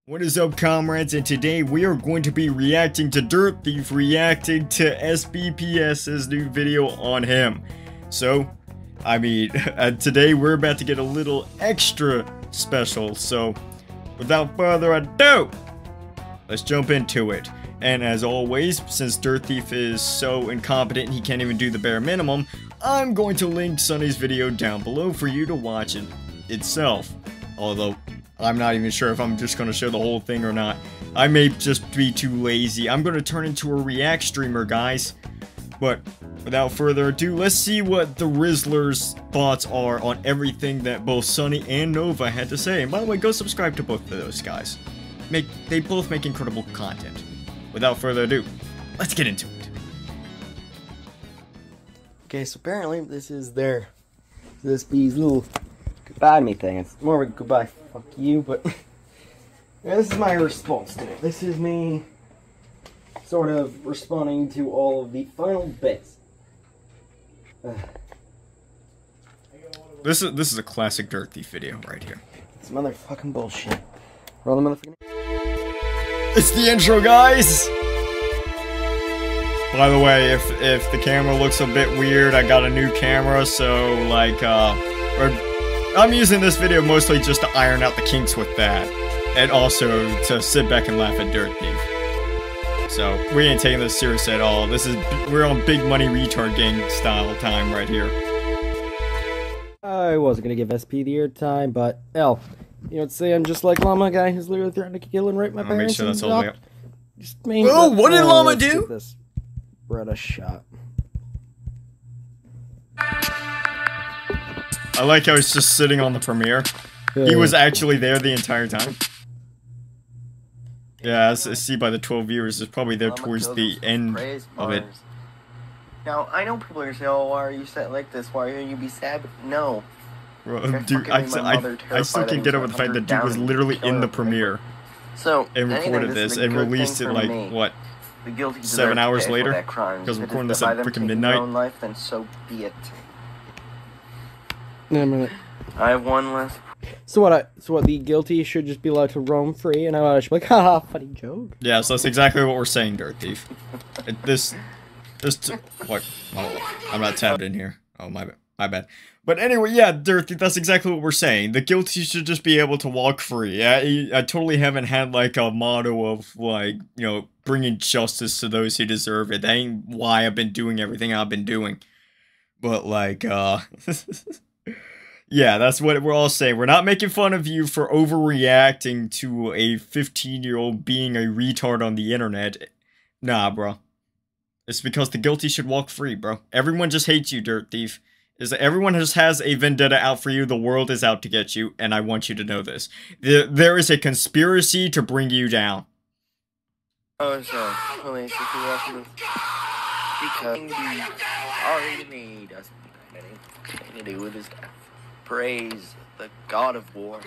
What is up, comrades, and today we are going to be reacting to Dirttheif reacting to SBPS's new video on him. So, I mean, today we're about to get a little extra special, so without further ado, let's jump into it. And as always, since Dirttheif is so incompetent he can't even do the bare minimum, I'm going to link Sunny's video down below for you to watch it itself. Although, I'm not even sure if I'm just going to show the whole thing or not. I may just be too lazy. I'm going to turn into a react streamer, guys. But without further ado, let's see what the Rizzler's thoughts are on everything that both Sunny and Nova had to say. And by the way, go subscribe to both of those guys. They both make incredible content. Without further ado, let's get into it. Okay, so apparently this is their SB's little goodbye to me thing. It's more of a goodbye fuck you, but yeah, this is my response to it. This is me sort of responding to all of the final bits. This is a classic Dirttheif video right here. It's motherfucking bullshit. Roll the motherfucking. It's the intro, guys! By the way, if the camera looks a bit weird, I got a new camera, so like, I'm using this video mostly just to iron out the kinks with that, and also to sit back and laugh at Dirttheif. So, we ain't taking this serious at all. We're on big money retard gang style time right here. I wasn't gonna give SP the airtime, but you know what, say I'm just like Llama guy who's literally threatening to kill and rape my parents. Make sure that's all the way up. Just mean oh, what did Llama do? Give this bread a shot. I like how he's just sitting on the premiere. He was actually there the entire time. Yeah, as I see by the 12 viewers, it's probably there towards the end of it. Now, I know people are going to say, oh, why are you sad like this? Why are you be sad? But no. Bro, dude, I still can't get over the fact that dude was literally in the premiere. So, and recorded this and released it like, what, 7 hours later? Because we're recording this at freaking midnight. Life, then so be it. Wait a minute. I have one last. So what? The guilty should just be allowed to roam free, and I should be like, haha, funny joke. Yeah, so that's exactly what we're saying, Dirttheif. What? Oh, I'm not tabbed in here. Oh, my bad. But anyway, yeah, Dirttheif, that's exactly what we're saying. The guilty should just be able to walk free. I totally haven't had, like, a motto of, like, you know, bringing justice to those who deserve it. That ain't why I've been doing everything I've been doing. But, like, yeah, that's what we're all saying. We're not making fun of you for overreacting to a 15-year-old being a retard on the internet. Nah, bro. It's because the guilty should walk free, bro. Everyone just hates you, Dirttheif. Everyone just has a vendetta out for you. The world is out to get you, and I want you to know this. There is a conspiracy to bring you down. Oh, so, police, if you watch this, because he already made us anything to do with his death. Praise the God of War.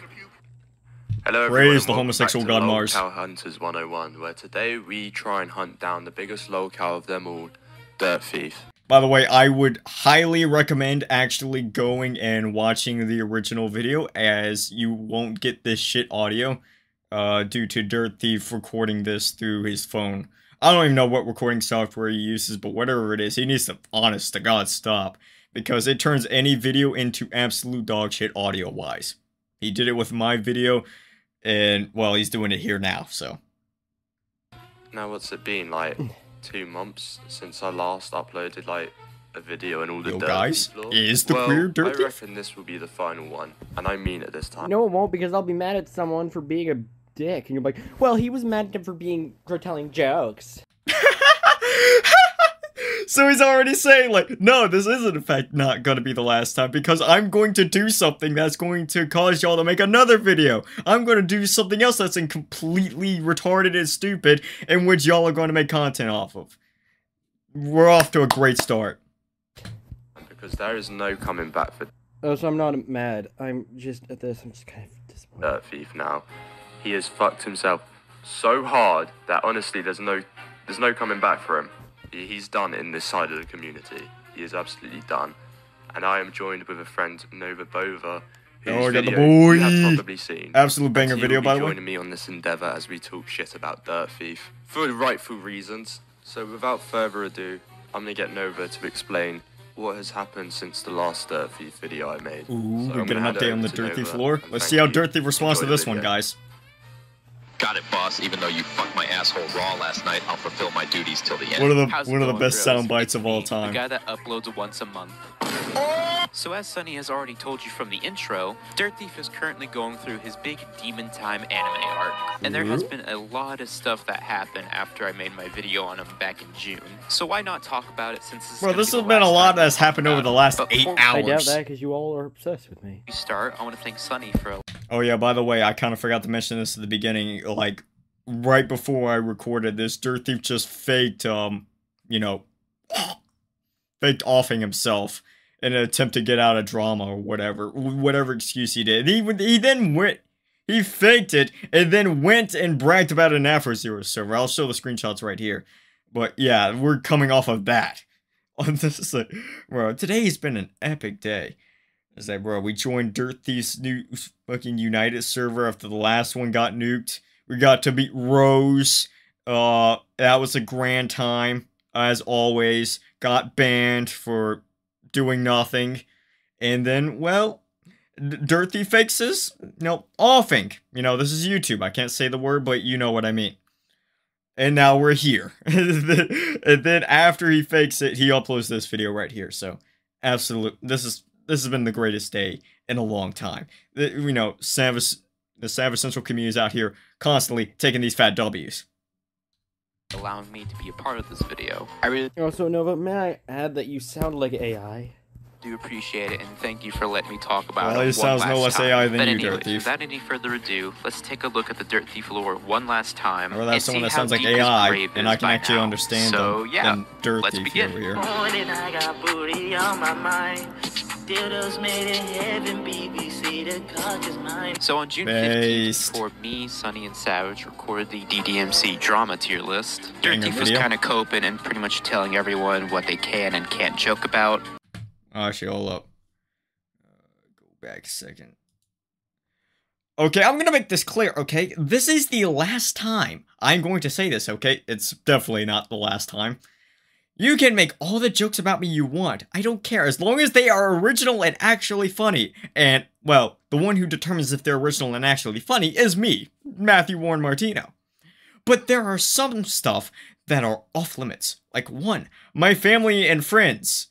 Hello everyone, praise the homosexual god Mars. Lolcow Hunters 101, where today we try and hunt down the biggest lolcow of them all, Dirttheif. By the way, I would highly recommend actually going and watching the original video, as you won't get this shit audio due to Dirttheif recording this through his phone. I don't even know what recording software he uses, but whatever it is, he needs to, honest to God, stop. Because it turns any video into absolute dog shit audio-wise. He did it with my video, and, well, he's doing it here now, so. Now what's it been, like, 2 months since I last uploaded, like, a video and all the Dirttheif guys, lore? is the queer Dirttheif? I reckon this will be the final one, and I mean it this time. No, it won't, because I'll be mad at someone for being a dick, and you're like, well, he was mad at him for telling jokes. So he's already saying, like, no, this isn't in fact not gonna be the last time, because I'm going to do something that's going to cause y'all to make another video. I'm gonna do something else that's completely retarded and stupid, in which y'all are going to make content off of. We're off to a great start. Because there is no coming back for Oh, so I'm not mad. I'm just at this, I'm just kind of disappointed. Dirttheif now. He has fucked himself so hard that honestly there's no coming back for him. He's done in this side of the community. He is absolutely done. And I am joined with a friend, Nova Bova, Oh, I got the you have boy. probably seen. Absolute banger And he video, will by be the way. joining me on this endeavor as we talk shit about Dirttheif for rightful reasons. So without further ado, I'm gonna get Nova to explain what has happened since the last Dirttheif video I made. Ooh, So we I'm get an gonna hand update it on the over to Dirttheif Nova, lore. and Let's thank see how you. Dirttheif responds to Enjoy the this one, video. guys. Got it, boss. Even though you fucked my asshole raw last night, I'll fulfill my duties till the end. One of the best sound bites of all The time. guy that uploads once a month. So as Sunny has already told you from the intro, Dirttheif is currently going through his big Demon Time anime arc. And there has been a lot of stuff that happened after I made my video on him back in June. So why not talk about it since this is Bro, gonna this be has the been a last lot time we that's talk happened over about the it. last But 8 before I doubt hours. that because you all are obsessed with me. we start, I want to thank Sunny for Oh yeah, by the way, I kind of forgot to mention this at the beginning. Like, right before I recorded this, Dirttheif just faked, you know, faked offing himself in an attempt to get out of drama or whatever excuse he did. He then went, he faked it and then went and bragged about it in Afro Zero server. I'll show the screenshots right here. But yeah, we're coming off of that. This is like, bro, today's been an epic day. It's like, bro, we joined Dirttheif's new fucking United server after the last one got nuked. We got to beat Rose. That was a grand time, as always. Got banned for doing nothing. And then, well, Dirttheif fixes, offing. This is YouTube. I can't say the word, but you know what I mean. And now we're here. And then after he fakes it, he uploads this video right here. So, absolute. This has been the greatest day in a long time. The Savage Central community is out here constantly taking these fat W's. allowing me to be a part of this video. I really Also, Nova, may I add that you sound like AI? do appreciate it, and thank you for letting me talk about Well, it he one sounds no last less time. AI than But you, anyways, Dirttheif. without any further ado, let's take a look at the Dirttheif lore one last time. Or and that's someone see that how sounds like deep his AI, grave and is I can by actually now. understand so, them yeah, than Dirttheif let's begin. over here. Morning, I got booty on my mind. Dildos made in heaven, BBC, the cock is mine. So on June Based. 15th, before me, Sunny, and Savage recorded the DDMC drama tier list, Banger Dirttheif was video. kind of coping and pretty much telling everyone what they can and can't joke about. Actually, hold up. Go back a second. Okay, I'm gonna make this clear, okay? This is the last time I'm going to say this, okay? It's definitely not the last time. You can make all the jokes about me you want. I don't care, as long as they are original and actually funny. And, well, the one who determines if they're original and actually funny is me, Matthew Warren Martino. But there are some stuff that are off limits. Like, one, my family and friends.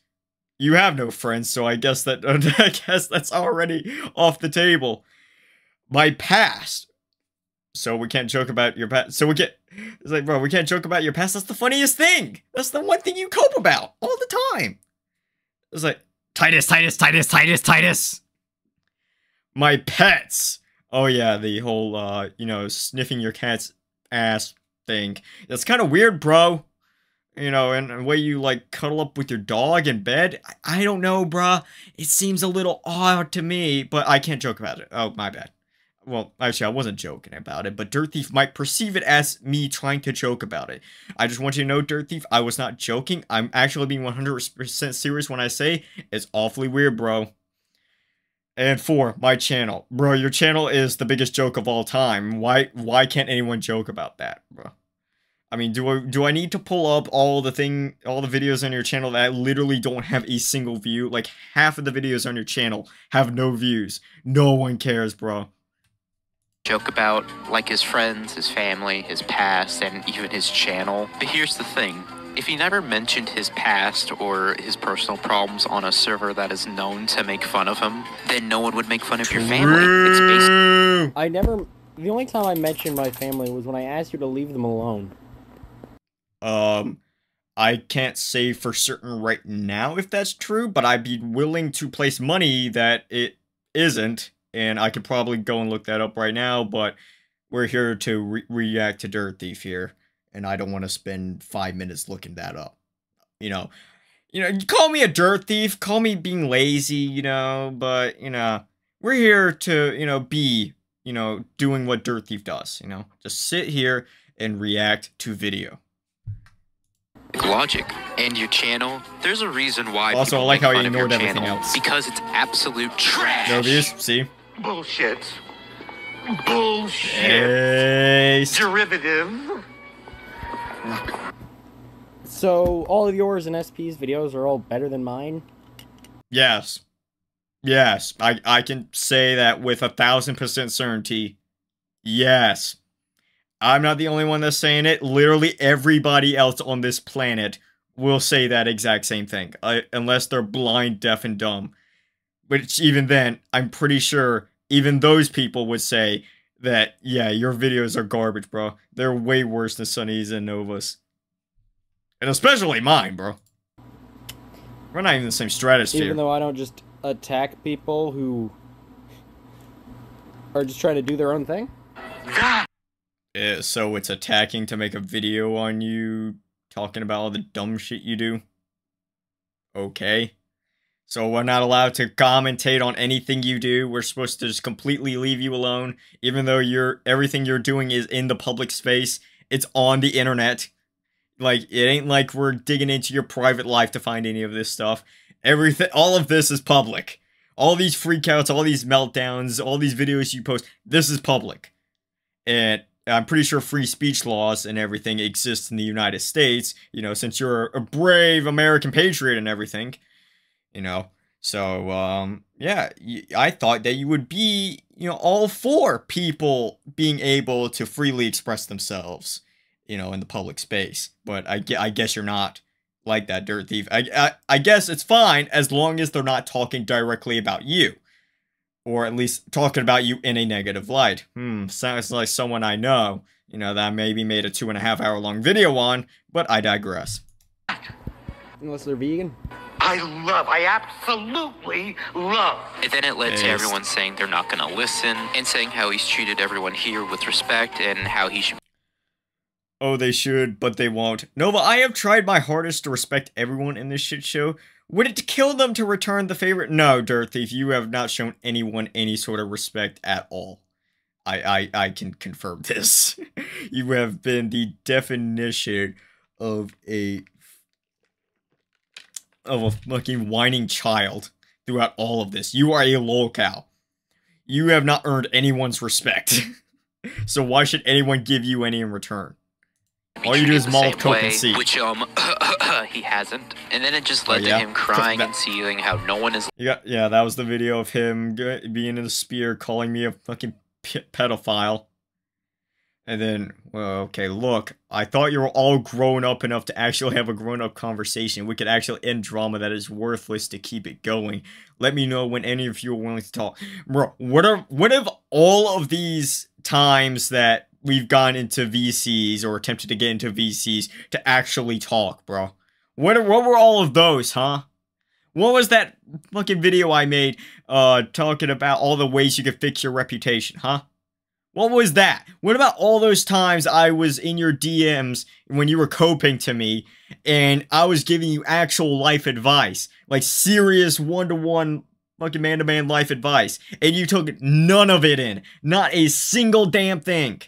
You have no friends, so I guess that's already off the table. My past. So we can't joke about your past. It's like, bro, we can't joke about your past. That's the funniest thing. That's the one thing you cope about all the time. It's like, Titus. My pets. Oh yeah, the whole, sniffing your cat's ass thing. That's kind of weird, bro. And the way you, like, cuddle up with your dog in bed. I don't know, bruh. It seems a little odd to me, but I can't joke about it. Oh, my bad. Well, actually, I wasn't joking about it, but Dirttheif might perceive it as me trying to joke about it. I just want you to know, Dirttheif, I was not joking. I'm actually being 100% serious when I say it's awfully weird, bro. And 4, my channel. Bro, your channel is the biggest joke of all time. Why can't anyone joke about that, bro? I mean, do I need to pull up all the videos on your channel that literally don't have a single view? Like, half of the videos on your channel have no views. No one cares, bro. Joke about, like, his friends, his family, his past, and even his channel. But here's the thing. If he never mentioned his past or his personal problems on a server that is known to make fun of him, then no one would make fun of your family. It's basically... The only time I mentioned my family was when I asked you to leave them alone. I can't say for certain right now if that's true, but I'd be willing to place money that it isn't, and I could probably go and look that up right now, but we're here to react to Dirttheif here, and I don't want to spend 5 minutes looking that up. You call me a Dirttheif, call me being lazy, but, we're here to, be, doing what Dirttheif does, just sit here and react to video. Logic. And your channel, there's a reason why Also, I people like make how he fun of your ignored everything channel. else. Because it's absolute trash. No views, see? Bullshit. Bullshit. Yes. Derivative. So, all of yours and SP's videos are all better than mine? Yes. Yes. I can say that with 1,000% certainty. Yes. I'm not the only one that's saying it. Literally everybody else on this planet will say that exact same thing. Unless they're blind, deaf, and dumb. Which even then, I'm pretty sure even those people would say that, yeah, your videos are garbage, bro. They're way worse than Sunny's and Nova's. And especially mine, bro. We're not even in the same stratosphere. Even though I don't just attack people who are just trying to do their own thing? So it's attacking to make a video on you talking about all the dumb shit you do? Okay. So we're not allowed to commentate on anything you do. We're supposed to just completely leave you alone, even though everything you're doing is in the public space. It's on the internet. Like, it ain't like we're digging into your private life to find any of this stuff. Everything, all of this is public. All these freakouts, all these meltdowns, all these videos you post, this is public. And I'm pretty sure free speech laws and everything exist in the United States, you know, since you're a brave American patriot and everything. You know, so, yeah, I thought that you would be, you know, all for people being able to freely express themselves, you know, in the public space. But I guess you're not like that, Dirttheif. I guess it's fine as long as they're not talking directly about you. Or at least talking about you in a negative light. Sounds like someone I know, you know, that I maybe made a 2.5 hour long video on, but I digress. Unless they're vegan? I absolutely love. And then it led to everyone saying they're not going to listen, and saying how he's treated everyone here with respect, and how he should... Oh, they should, but they won't. Nova, I have tried my hardest to respect everyone in this shit show. Would it kill them to return the favor? No, Dirttheif, you have not shown anyone any sort of respect at all. I can confirm this. You have been the definition of a fucking whining child throughout all of this. You are a lolcow. You have not earned anyone's respect. So why should anyone give you any in return? All you do is malt coke and see. Which, he hasn't. And then it just led to him crying and seething how no one is... Yeah, that was the video of him being in a spear, calling me a fucking pedophile. And then, well, okay, look, I thought you were all grown up enough to actually have a grown-up conversation. We could actually end drama that is worthless to keep it going. Let me know when any of you are willing to talk. Bro, what if all of these times that we've gone into VCs or attempted to get into VCs to actually talk, bro? What were all of those, huh? What was that fucking video I made, talking about all the ways you could fix your reputation, huh? What was that? What about all those times I was in your DMs when you were coping to me and I was giving you actual life advice? Like serious one-to-one fucking man-to-man life advice. And you took none of it in. Not a single damn thing.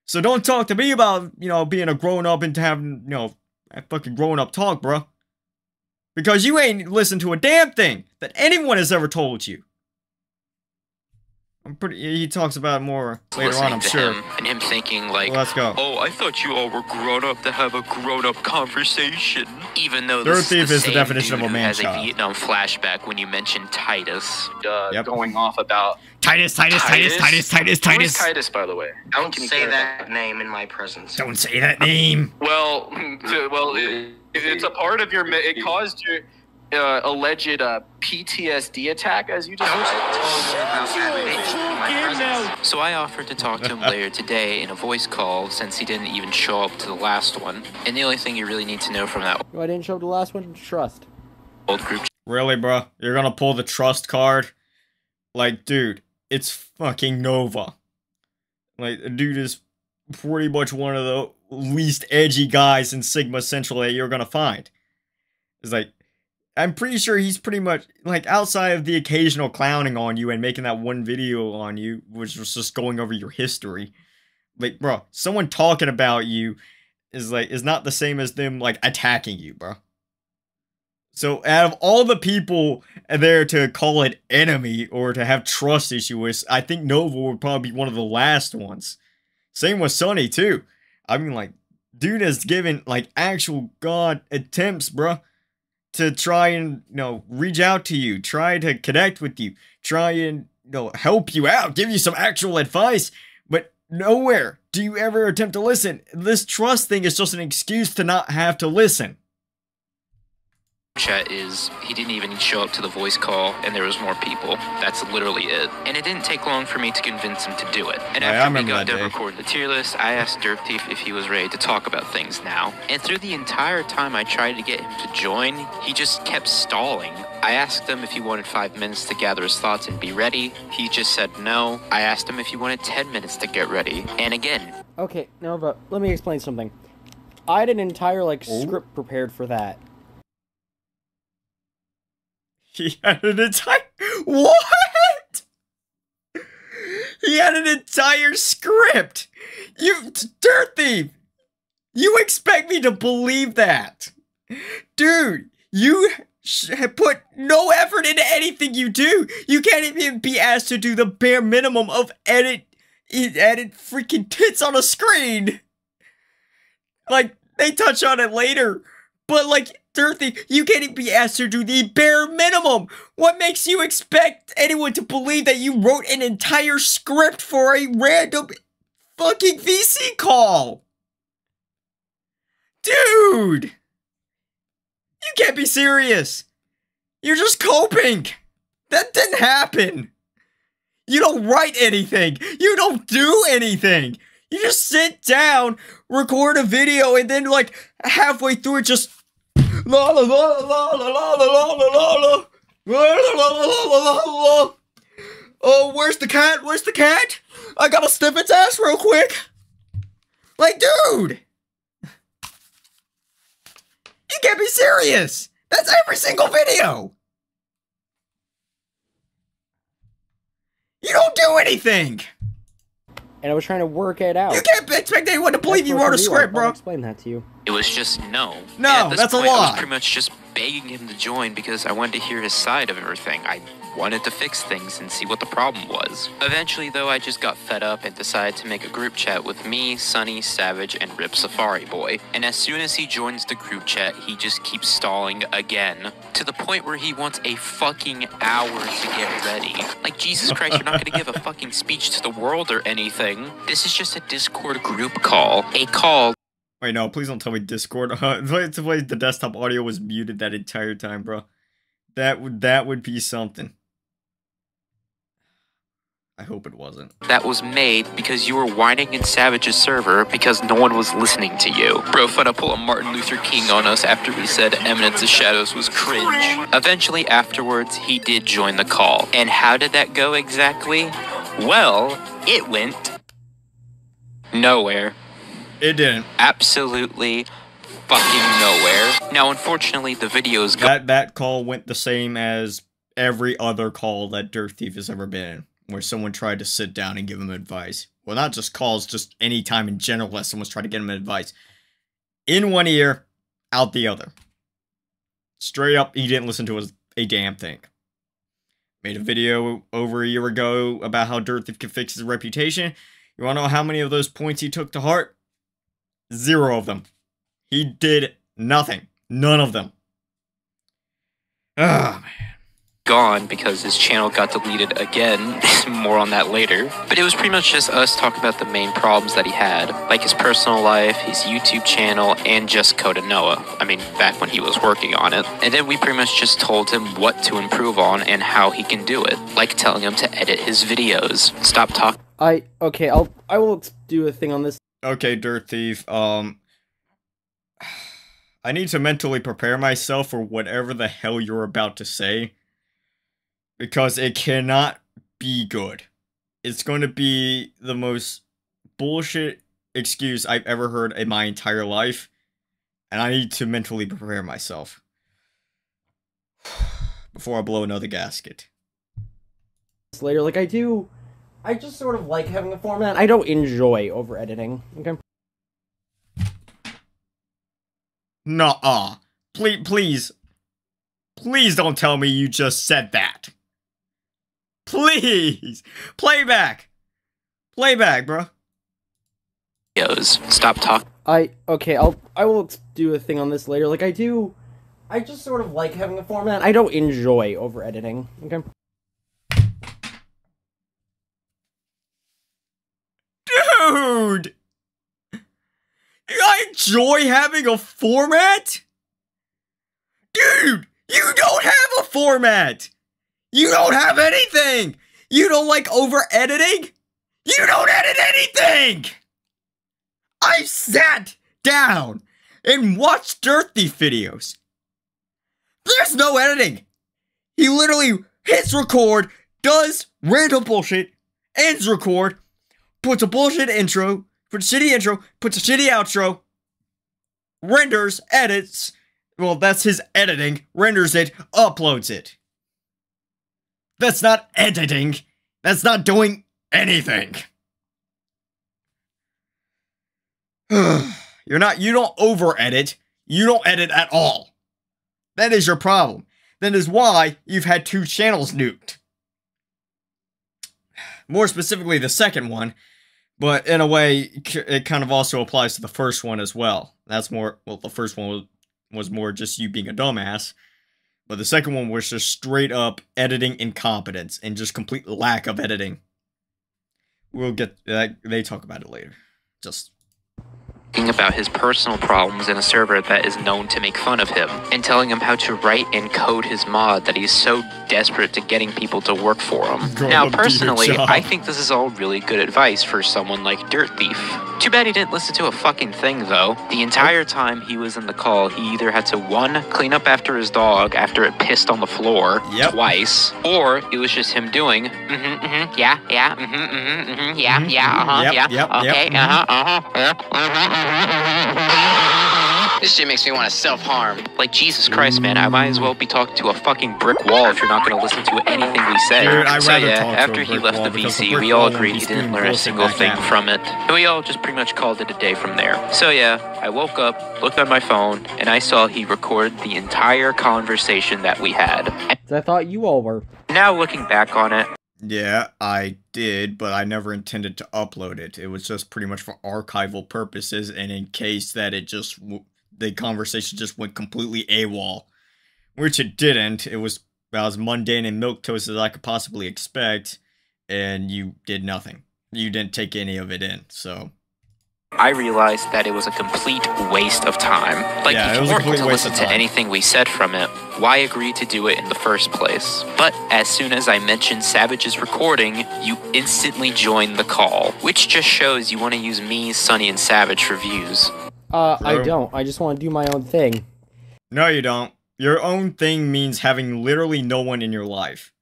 So don't talk to me about, you know, being a grown-up and having, you know, a fucking grown-up talk, bro. Because you ain't listened to a damn thing that anyone has ever told you. He talks about it more later on, I'm sure. And him thinking like, well, let's go. Oh, I thought you all were grown up to have a grown-up conversation. Even though Dirttheif is the definition of a man-child. man-child. Has a Vietnam flashback when you mentioned Titus. Going off about... Titus. Who is Titus, by the way? Don't say that name in my presence. Don't say that name. Well, it's a part of your... It caused your... alleged PTSD attack, as you described. So I offered to talk to him later today in a voice call, since he didn't even show up to the last one. And the only thing you really need to know from that I didn't show up to the last one? Trust. old group... Really, bro? You're gonna pull the trust card? Like, dude, it's fucking Nova. Like, the dude is pretty much one of the least edgy guys in Sigma Central that you're gonna find. It's like, I'm pretty sure he's pretty much, like, outside of the occasional clowning on you and making that one video on you, which was just going over your history. Like, bro, someone talking about you is not the same as them, like, attacking you, bro. So out of all the people there to call it enemy or to have trust issue with, I think Nova would probably be one of the last ones. Same with Sunny too. I mean, like, dude has given like actual god attempts, bruh, to try and, you know, reach out to you, try to connect with you, try and, you know, help you out, give you some actual advice, but nowhere do you ever attempt to listen. This trust thing is just an excuse to not have to listen. Chat is he didn't even show up to the voice call and there was more people. That's literally it. And it didn't take long for me to convince him to do it. And after we got done recording the tier list, I asked Dirttheif if he was ready to talk about things now. And through the entire time I tried to get him to join, he just kept stalling. I asked him if he wanted 5 minutes to gather his thoughts and be ready. He just said no. I asked him if he wanted 10 minutes to get ready. And again. Okay, Nova, let me explain something. I had an entire, script prepared for that. He had an entire... What? He had an entire script! You... Dirttheif! You expect me to believe that? Dude, you put no effort into anything you do! You can't even be asked to do the bare minimum of edit freaking tits on a screen! Like, they touch on it later, but like... Dirttheif, you can't even be asked to do the bare minimum. What makes you expect anyone to believe that you wrote an entire script for a random fucking VC call? Dude! You can't be serious. You're just coping. That didn't happen. You don't write anything. You don't do anything. You just sit down, record a video, and then like halfway through it just la la la la la la la la la la la. Oh, where's the cat? Where's the cat? I gotta sniff its ass real quick. Like, dude, you can't be serious. That's every single video. You don't do anything. And I was trying to work it out. You can't expect anyone to believe you wrote a script, bro. I'll explain that to you. It was just no. No, that's a lie. I was pretty much just begging him to join because I wanted to hear his side of everything. I wanted to fix things and see what the problem was. Eventually, though, I just got fed up and decided to make a group chat with me, Sunny, Savage, and Rip Safari Boy. And as soon as he joins the group chat, he just keeps stalling again. To the point where he wants a fucking hour to get ready. Like, Jesus Christ, you're not gonna give a fucking speech to the world or anything. This is just a Discord group call. A call. Wait, no, please don't tell me Discord. The desktop audio was muted that entire time, bro. That would be something. I hope it wasn't. That was made because you were whining in Savage's server because no one was listening to you. Bro tried to pull a Martin Luther King on us after we said Eminence of Shadows was cringe. Eventually, afterwards, he did join the call. And how did that go exactly? Well, it went nowhere. It didn't. Absolutely fucking nowhere. Now, unfortunately, the videos that call went the same as every other call that Dirttheif has ever been in, where someone tried to sit down and give him advice. Well, not just calls, just any time in general that someone's trying to get him advice. In one ear, out the other. Straight up, he didn't listen to a damn thing. Made a video over a year ago about how Dirttheif can fix his reputation. You wanna know how many of those points he took to heart? 0 of them. He did nothing. None of them. Oh, man. Gone because his channel got deleted again. More on that later. But it was pretty much just us talking about the main problems that he had, like his personal life, his YouTube channel, and just Coda Noah. I mean, back when he was working on it. And then we pretty much just told him what to improve on and how he can do it, like telling him to edit his videos. Stop talking. Okay, I will do a thing on this. Okay, Dirttheif, I need to mentally prepare myself for whatever the hell you're about to say. Because it cannot be good. It's going to be the most bullshit excuse I've ever heard in my entire life. And I need to mentally prepare myself. Before I blow another gasket. Later, like I just sort of like having a format. I don't enjoy over-editing, okay? Nuh-uh. Please. Please don't tell me you just said that. Please! Playback! Playback, bro. Stop talking. I will do a thing on this later. Like, I just sort of like having a format. I don't enjoy over-editing, okay? Dude! I enjoy having a format? Dude! You don't have a format! You don't have anything! You don't like over-editing? You don't edit anything! I sat down and watched Dirttheif videos. There's no editing. He literally hits record, does random bullshit, ends record, puts a bullshit intro, puts a shitty intro, puts a shitty outro, renders, edits, well, that's his editing, renders it, uploads it. That's not editing. That's not doing anything. You don't over-edit. You don't edit at all. That is your problem. That is why you've had 2 channels nuked. More specifically, the second one. But in a way, it kind of also applies to the first one as well. That's more, well, the first one was more just you being a dumbass. But the second one was just straight up editing incompetence and just complete lack of editing. We'll get that. They talk about it later. Just about his personal problems in a server that is known to make fun of him, and telling him how to write and code his mod that he's so desperate to getting people to work for him. Now, personally, I think this is all really good advice for someone like Dirttheif. Too bad he didn't listen to a fucking thing, though. The entire time he was in the call, he either had to, 1, clean up after his dog after it pissed on the floor twice, or it was just him doing, yeah, This shit makes me want to self-harm. Like, Jesus Christ, man, I might as well be talking to a fucking brick wall if you're not going to listen to anything we say. Dude, so yeah, after he left the VC, we all agreed he didn't learn a single thing from it. And we all just pretty much called it a day from there. So yeah, I woke up, looked at my phone, and I saw he recorded the entire conversation that we had. I thought you all were. Now looking back on it, yeah, I did, but I never intended to upload it. It was just pretty much for archival purposes, and in case that it just, the conversation just went completely AWOL. Which it didn't. It was about as mundane and milquetoast as I could possibly expect, and you did nothing. You didn't take any of it in, so I realized that it was a complete waste of time. Like, yeah, if it was you a weren't complete going to waste listen of to time. anything we said from it, why agree to do it in the first place? But as soon as I mentioned Savage's recording, you instantly joined the call, which just shows you want to use me, Sunny, and Savage for views. I don't. I just want to do my own thing. No, you don't. Your own thing means having literally no one in your life.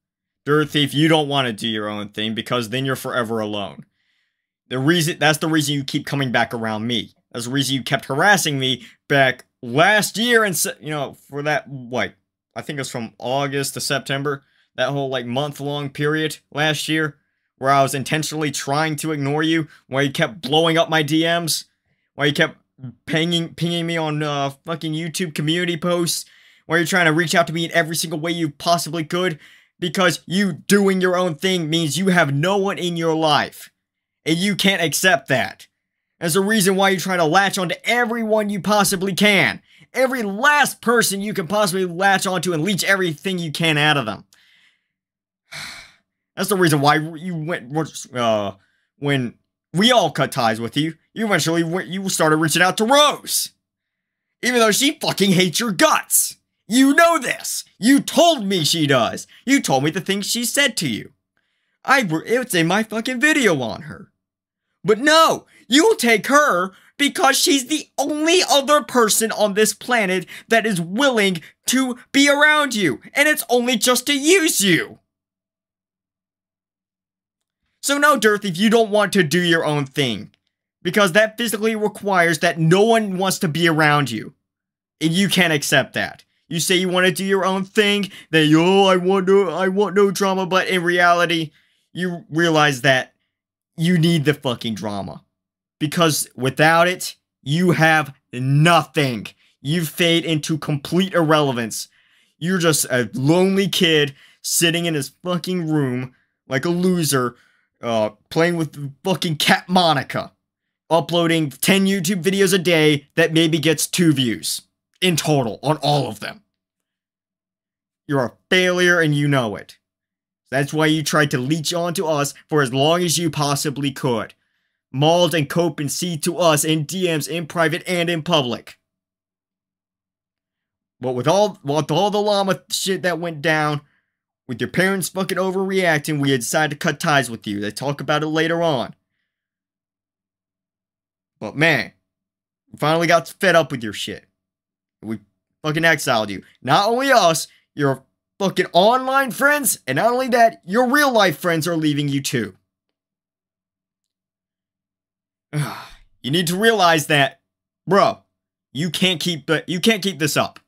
Dirttheif, you don't want to do your own thing because then you're forever alone. That's the reason you keep coming back around me. That's the reason you kept harassing me back last year and, you know, for that, what, I think it was from August to September, that whole, like, month-long period last year, where I was intentionally trying to ignore you, where you kept blowing up my DMs, where you kept pinging me on fucking YouTube community posts, where you're trying to reach out to me in every single way you possibly could, because you doing your own thing means you have no one in your life. And you can't accept that. That's the reason why you try to latch onto everyone you possibly can. Every last person you can possibly latch onto and leech everything you can out of them. That's the reason why you went, when we all cut ties with you, you eventually you started reaching out to Rose. Even though she fucking hates your guts. You know this. You told me she does. You told me the things she said to you. It's in my fucking video on her. But no, you'll take her because she's the only other person on this planet that is willing to be around you, and it's only just to use you. So no, Dirttheif, you don't want to do your own thing, because that physically requires that no one wants to be around you, and you can't accept that. You say you want to do your own thing, then I want no drama, but in reality, you realize that you need the fucking drama. Because without it, you have nothing. You fade into complete irrelevance. You're just a lonely kid sitting in his fucking room like a loser, playing with fucking Cat Monica, uploading 10 YouTube videos a day that maybe gets 2 views in total on all of them. You're a failure and you know it. That's why you tried to leech onto us for as long as you possibly could. Mauled and cope and see to us in DMs, in private and in public. But with all the llama shit that went down, with your parents fucking overreacting, we decided to cut ties with you. They talk about it later on. But man, we finally got fed up with your shit. We fucking exiled you. Not only us, your fucking online friends, and not only that, your real life friends are leaving you too. You need to realize that, bro, you can't keep this up.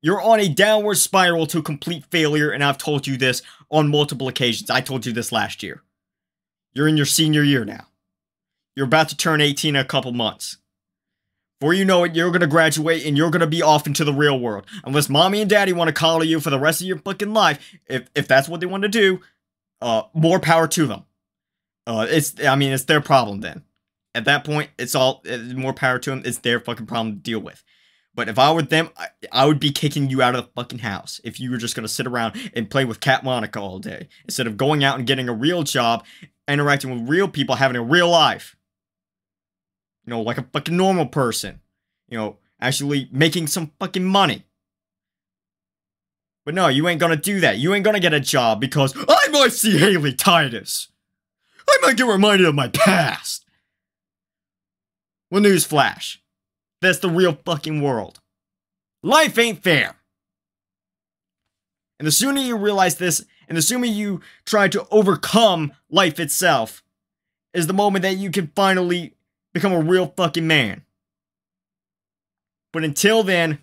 You're on a downward spiral to complete failure, and I've told you this on multiple occasions. I told you this last year. You're in your senior year now. You're about to turn 18 in a couple months. Before you know it, you're going to graduate and you're going to be off into the real world. Unless mommy and daddy want to coddle you for the rest of your fucking life, if that's what they want to do, more power to them. It's their problem then. At that point, it's more power to them. It's their fucking problem to deal with. But if I were them, I would be kicking you out of the fucking house if you were just going to sit around and play with Cat Monica all day. Instead of going out and getting a real job, interacting with real people, having a real life. You know, like a fucking normal person. You know, actually making some fucking money. But no, you ain't gonna do that. You ain't gonna get a job because I might see Haley Titus. I might get reminded of my past. Well, newsflash. That's the real fucking world. Life ain't fair. And the sooner you realize this, and the sooner you try to overcome life itself, is the moment that you can finally become a real fucking man. But until then,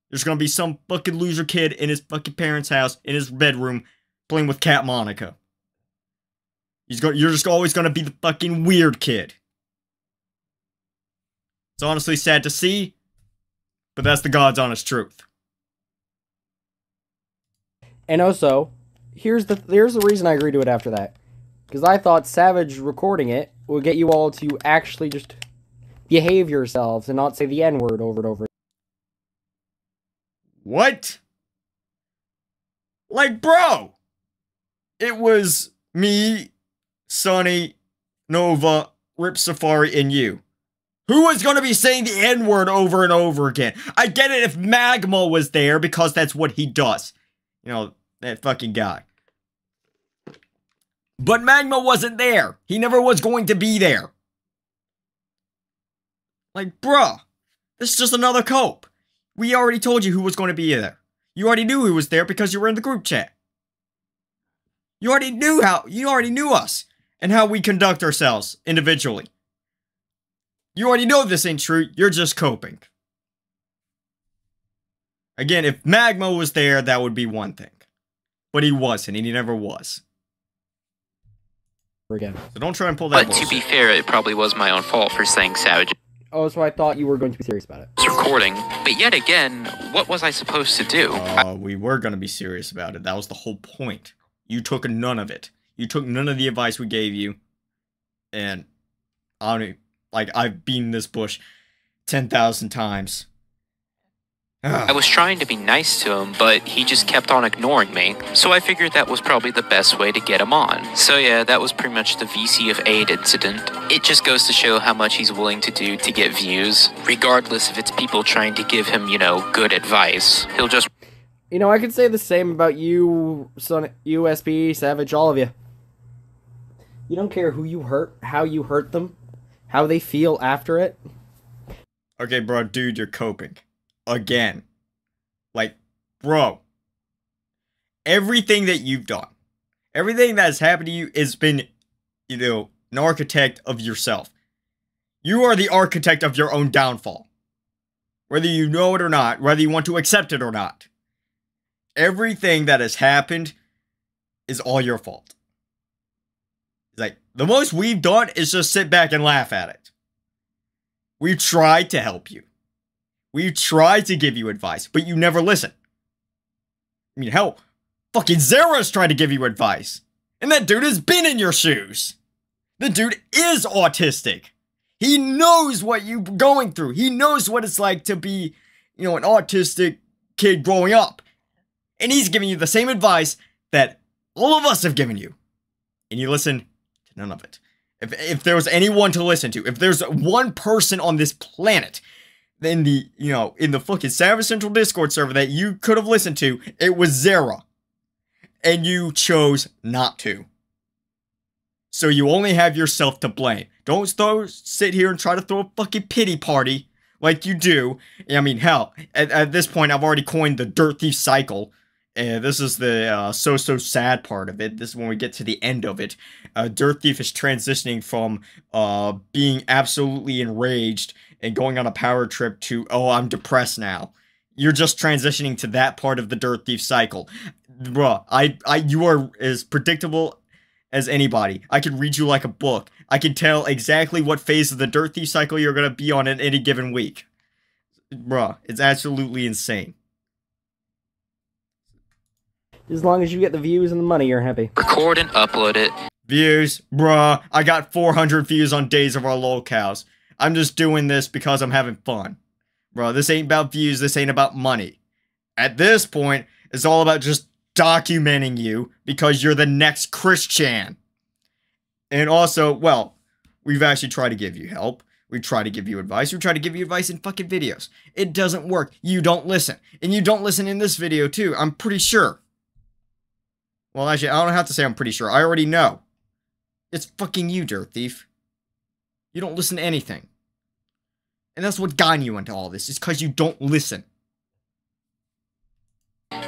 there's gonna be some fucking loser kid in his fucking parents' house, in his bedroom, playing with Cat Monica. You're just always gonna be the fucking weird kid. It's honestly sad to see, but that's the God's honest truth. And also, here's the reason I agreed to it after that. Because I thought Savage recording it would get you all to actually just behave yourselves and not say the N-word over and over. What? Like, bro! It was me, Sonny, Nova, Rip Safari, and you. Who was going to be saying the N-word over and over again? I get it if Magma was there, because that's what he does. You know, that fucking guy. But Magma wasn't there. He never was going to be there. Like, bruh, this is just another cope. We already told you who was going to be there. You already knew who was there because you were in the group chat. You already knew us and how we conduct ourselves individually. You already know this ain't true, you're just coping. Again, if Magma was there, that would be one thing. But he wasn't, and he never was. Again. So don't try and pull that bullshit. To be fair, it probably was my own fault for saying Savage. Oh, so I thought you were going to be serious about it. It's recording, but yet again, what was I supposed to do? We were going to be serious about it. That was the whole point. You took none of it. You took none of the advice we gave you. And, I don't know, like, I've beaten this bush 10,000 times. I was trying to be nice to him, but he just kept on ignoring me. So I figured that was probably the best way to get him on. So yeah, that was pretty much the VC of Aid incident. It just goes to show how much he's willing to do to get views. Regardless if it's people trying to give him, you know, good advice. He'll just... You know, I could say the same about you, Son, USB, Savage, all of you. You don't care who you hurt, how you hurt them, how they feel after it. Okay, bro, dude, you're coping. Again. Like, bro. Everything that you've done, everything that has happened to you has been, you know, an architect of yourself. You are the architect of your own downfall. Whether you know it or not, whether you want to accept it or not. Everything that has happened is all your fault. Like, the most we've done is just sit back and laugh at it. We've tried to help you. We tried to give you advice, but you never listen. I mean, hell, fucking Zara's trying to give you advice. And that dude has been in your shoes. The dude is autistic. He knows what you're going through. He knows what it's like to be, you know, an autistic kid growing up. And he's giving you the same advice that all of us have given you. And you listen to none of it. If there was anyone to listen to, if there's one person on this planet in the, you know, in the fucking Savage Central Discord server that you could have listened to, it was Zara. And you chose not to. So you only have yourself to blame. Don't sit here and try to throw a fucking pity party like you do. I mean, hell, at this point, I've already coined the Dirttheif cycle. This is the so sad part of it. This is when we get to the end of it. Dirttheif is transitioning from being absolutely enraged and going on a power trip to, oh, I'm depressed now. You're just transitioning to that part of the Dirttheif cycle. Bruh, you are as predictable as anybody. I can read you like a book. I can tell exactly what phase of the Dirttheif cycle you're gonna be on in any given week. Bruh, it's absolutely insane. As long as you get the views and the money, you're happy. Record and upload it. Views? Bruh, I got 400 views on Days of Our Locales. I'm just doing this because I'm having fun. Bruh, this ain't about views, this ain't about money. At this point, it's all about just documenting you because you're the next Christian. And also, well, we've actually tried to give you help. We try to give you advice. We try to give you advice in fucking videos. It doesn't work. You don't listen. And you don't listen in this video too, I'm pretty sure. Well, actually, I don't have to say I'm pretty sure. I already know. It's fucking you, Dirttheif. You don't listen to anything. And that's what got you into all this, is because you don't listen.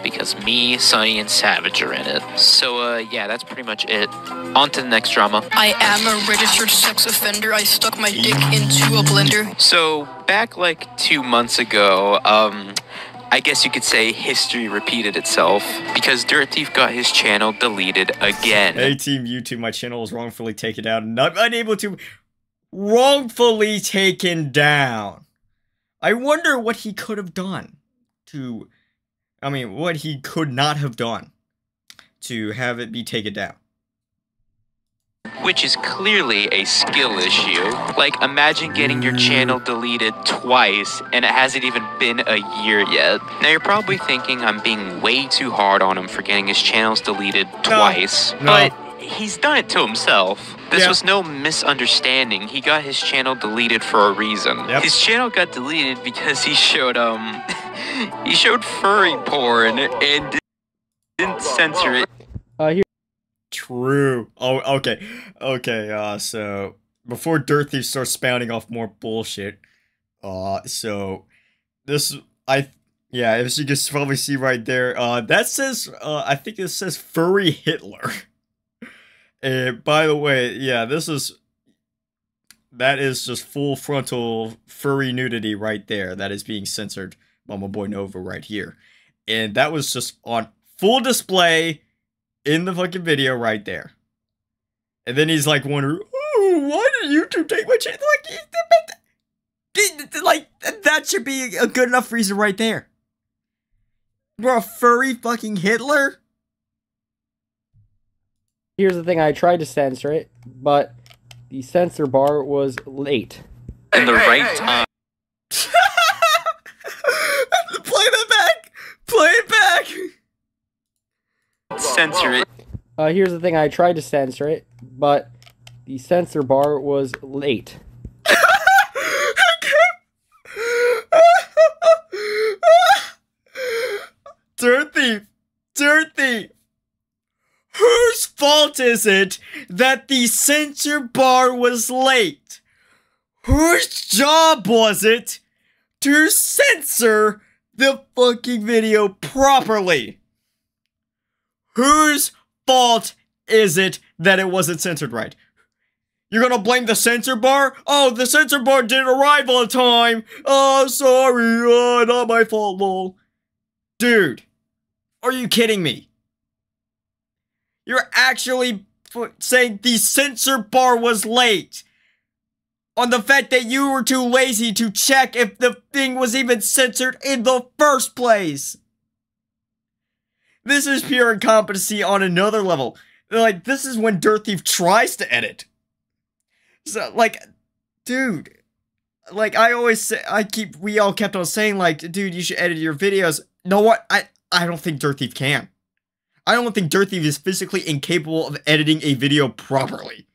Because me, Sunny, and Savage are in it. So, yeah, that's pretty much it. On to the next drama. I am a registered sex offender. I stuck my dick into a blender. So, back like 2 months ago, I guess you could say history repeated itself. Because Dirttheif got his channel deleted again. Hey, Team YouTube, my channel was wrongfully taken down. And I'm unable to... wrongfully taken down. I wonder what he could have done to... I mean, what he could not have done to have it be taken down. Which is clearly a skill issue. Like, imagine getting your channel deleted twice, and it hasn't even been a year yet. Now, you're probably thinking I'm being way too hard on him for getting his channels deleted twice. No. But he's done it to himself. This was no misunderstanding. He got his channel deleted for a reason. Yep. His channel got deleted because he showed, he showed furry porn and didn't censor it. Here. True. Oh, okay. Okay, so before Dirttheif starts spouting off more bullshit, so this, yeah, as you can probably see right there, that says, I think it says Furry Hitler. And by the way, yeah, that is just full frontal furry nudity right there that is being censored by my boy Nova right here. And that was just on full display in the fucking video right there. And then he's like wondering, oh, why did YouTube take my channel? Like, that should be a good enough reason right there. Bro, furry fucking Hitler? Here's the thing, I tried to censor it, but the censor bar was late. In the right time. Play that back! Play it back! Censor it. Here's the thing, I tried to censor it, but the censor bar was late. Dirttheif! Dirttheif! Whose fault is it that the censor bar was late? Whose job was it to censor the fucking video properly? Whose fault is it that it wasn't censored right? You're gonna blame the censor bar? Oh, the censor bar didn't arrive on time! Oh, sorry, not my fault, lol. Dude, are you kidding me? You're actually saying the censor bar was late on the fact that you were too lazy to check if the thing was even censored in the first place. This is pure incompetency on another level. Like, this is when Dirttheif tries to edit. So, like, dude, like, I always say, we all kept on saying, like, dude, you should edit your videos. Know what? I don't think Dirttheif can. I don't think Dirttheif is physically incapable of editing a video properly.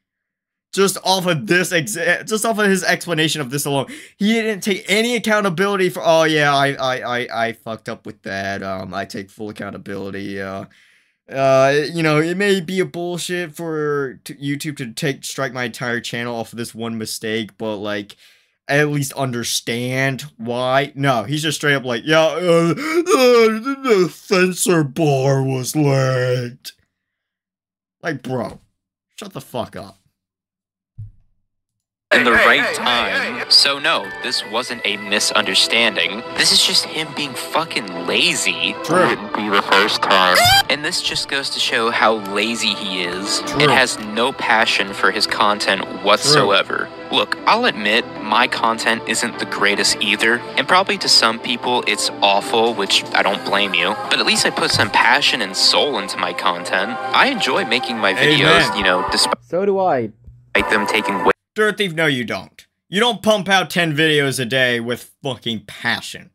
Just off of this, just off of his explanation of this alone, he didn't take any accountability for. Oh yeah, I fucked up with that. I take full accountability. You know, it may be a bullshit for YouTube to strike my entire channel off of this one mistake, but like, at least understand why. No, he's just straight up like, yeah, the censor bar was late. Like, bro, shut the fuck up. In the right time. So no, this wasn't a misunderstanding. This is just him being fucking lazy. True. Wouldn't be the first time. And this just goes to show how lazy he is. True. And has no passion for his content whatsoever. True. Look, I'll admit, my content isn't the greatest either, and probably to some people it's awful, which I don't blame you, but at least I put some passion and soul into my content. I enjoy making my videos, Amen. You know, despite So do I. them taking way Dirttheif, no you don't. You don't pump out 10 videos a day with fucking passion.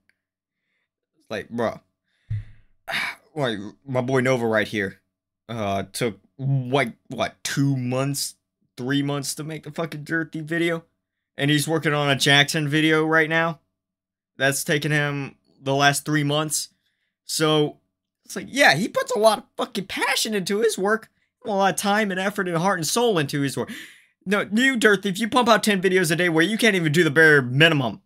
Like, bro. Like, my boy Nova right here. Took, what, 2 months? 3 months to make the fucking Dirttheif video? And he's working on a Jackson video right now. That's taken him the last 3 months. So, it's like, yeah, he puts a lot of fucking passion into his work. A lot of time and effort and heart and soul into his work. No, you Dirttheif, you pump out 10 videos a day where you can't even do the bare minimum.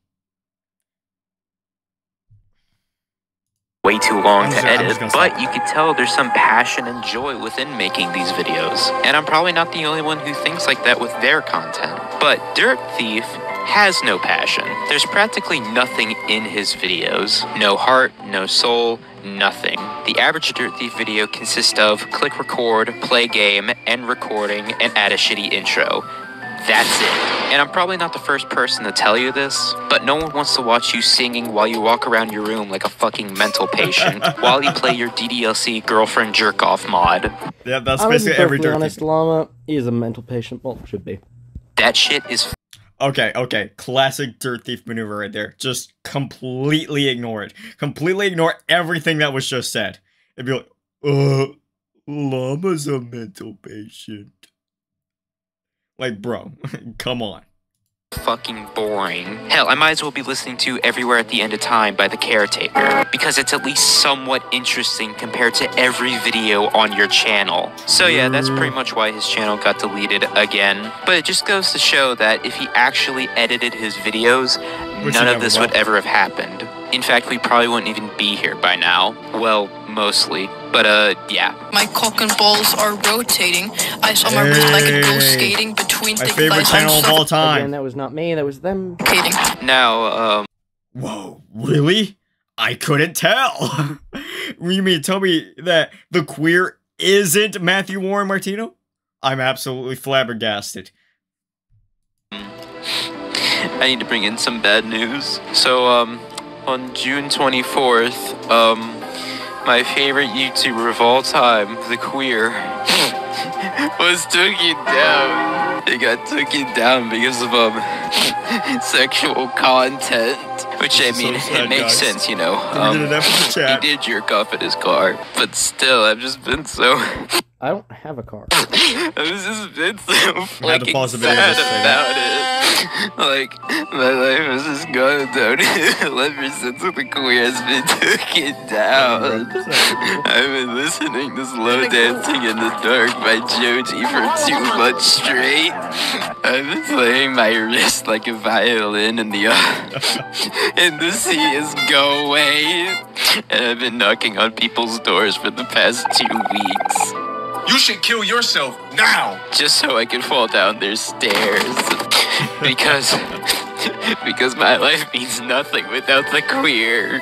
Way too long to edit, but you can tell there's some passion and joy within making these videos. And I'm probably not the only one who thinks like that with their content. But Dirttheif has no passion. There's practically nothing in his videos. No heart, no soul, nothing. The average Dirttheif video consists of click record, play game, end recording, and add a shitty intro. That's it. And I'm probably not the first person to tell you this, but no one wants to watch you singing while you walk around your room like a fucking mental patient while you play your DDLC girlfriend jerk-off mod. Yeah, that's basically every Dirttheif. Honest, Llama is a mental patient. Well, should be. That shit is... Okay, classic Dirttheif maneuver right there. Just completely ignore it. Completely ignore everything that was just said. It'd be like, Llama's a mental patient. Like, bro, come on. Fucking boring. Hell, I might as well be listening to Everywhere at the End of Time by The Caretaker, because it's at least somewhat interesting compared to every video on your channel. So yeah, that's pretty much why his channel got deleted again. But it just goes to show that if he actually edited his videos, none of this would ever have happened. In fact, we probably wouldn't even be here by now. Well, mostly. But, yeah. My cock and balls are rotating. I saw my wrist like a go skating between my favorite channel of all time. Again, that was not me, that was them. Now, Whoa, really? I couldn't tell. You mean to tell me that the queer isn't Matthew Warren Martino? I'm absolutely flabbergasted. I need to bring in some bad news. So, on June 24th, my favorite YouTuber of all time, The Queer, was taken down. It got taken down because of, sexual content. Which, I mean, it makes sense, you know. He did jerk off in his car. But still, I've just been so... I don't have a car. I've just been so fucking sad about it. Like, my life has just gone downhill ever since The Queer has been taken down. I've been listening to Slow Dancing in the Dark by Joji for 2 months straight. I've been playing my wrist like a violin in the sea is go away. And I've been knocking on people's doors for the past 2 weeks. You should kill yourself now! Just so I can fall down their stairs. Because my life means nothing without The Queer.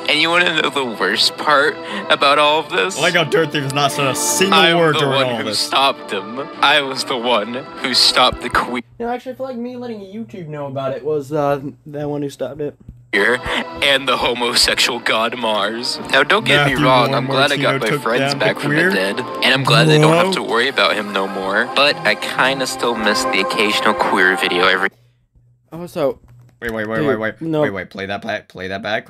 And you want to know the worst part about all of this? I like how Dirttheif has not said a single word during all this. I was the one who stopped him. I was the one who stopped The Queer. You know, actually, I feel like me letting YouTube know about it was, that one who stopped it. and the homosexual god Mars. Now, don't get me wrong, I'm glad I got my friends back from the dead, and I'm glad they don't have to worry about him no more, but I kinda still miss the occasional queer video every— Oh, so... Wait, No. wait, play that back, play that back.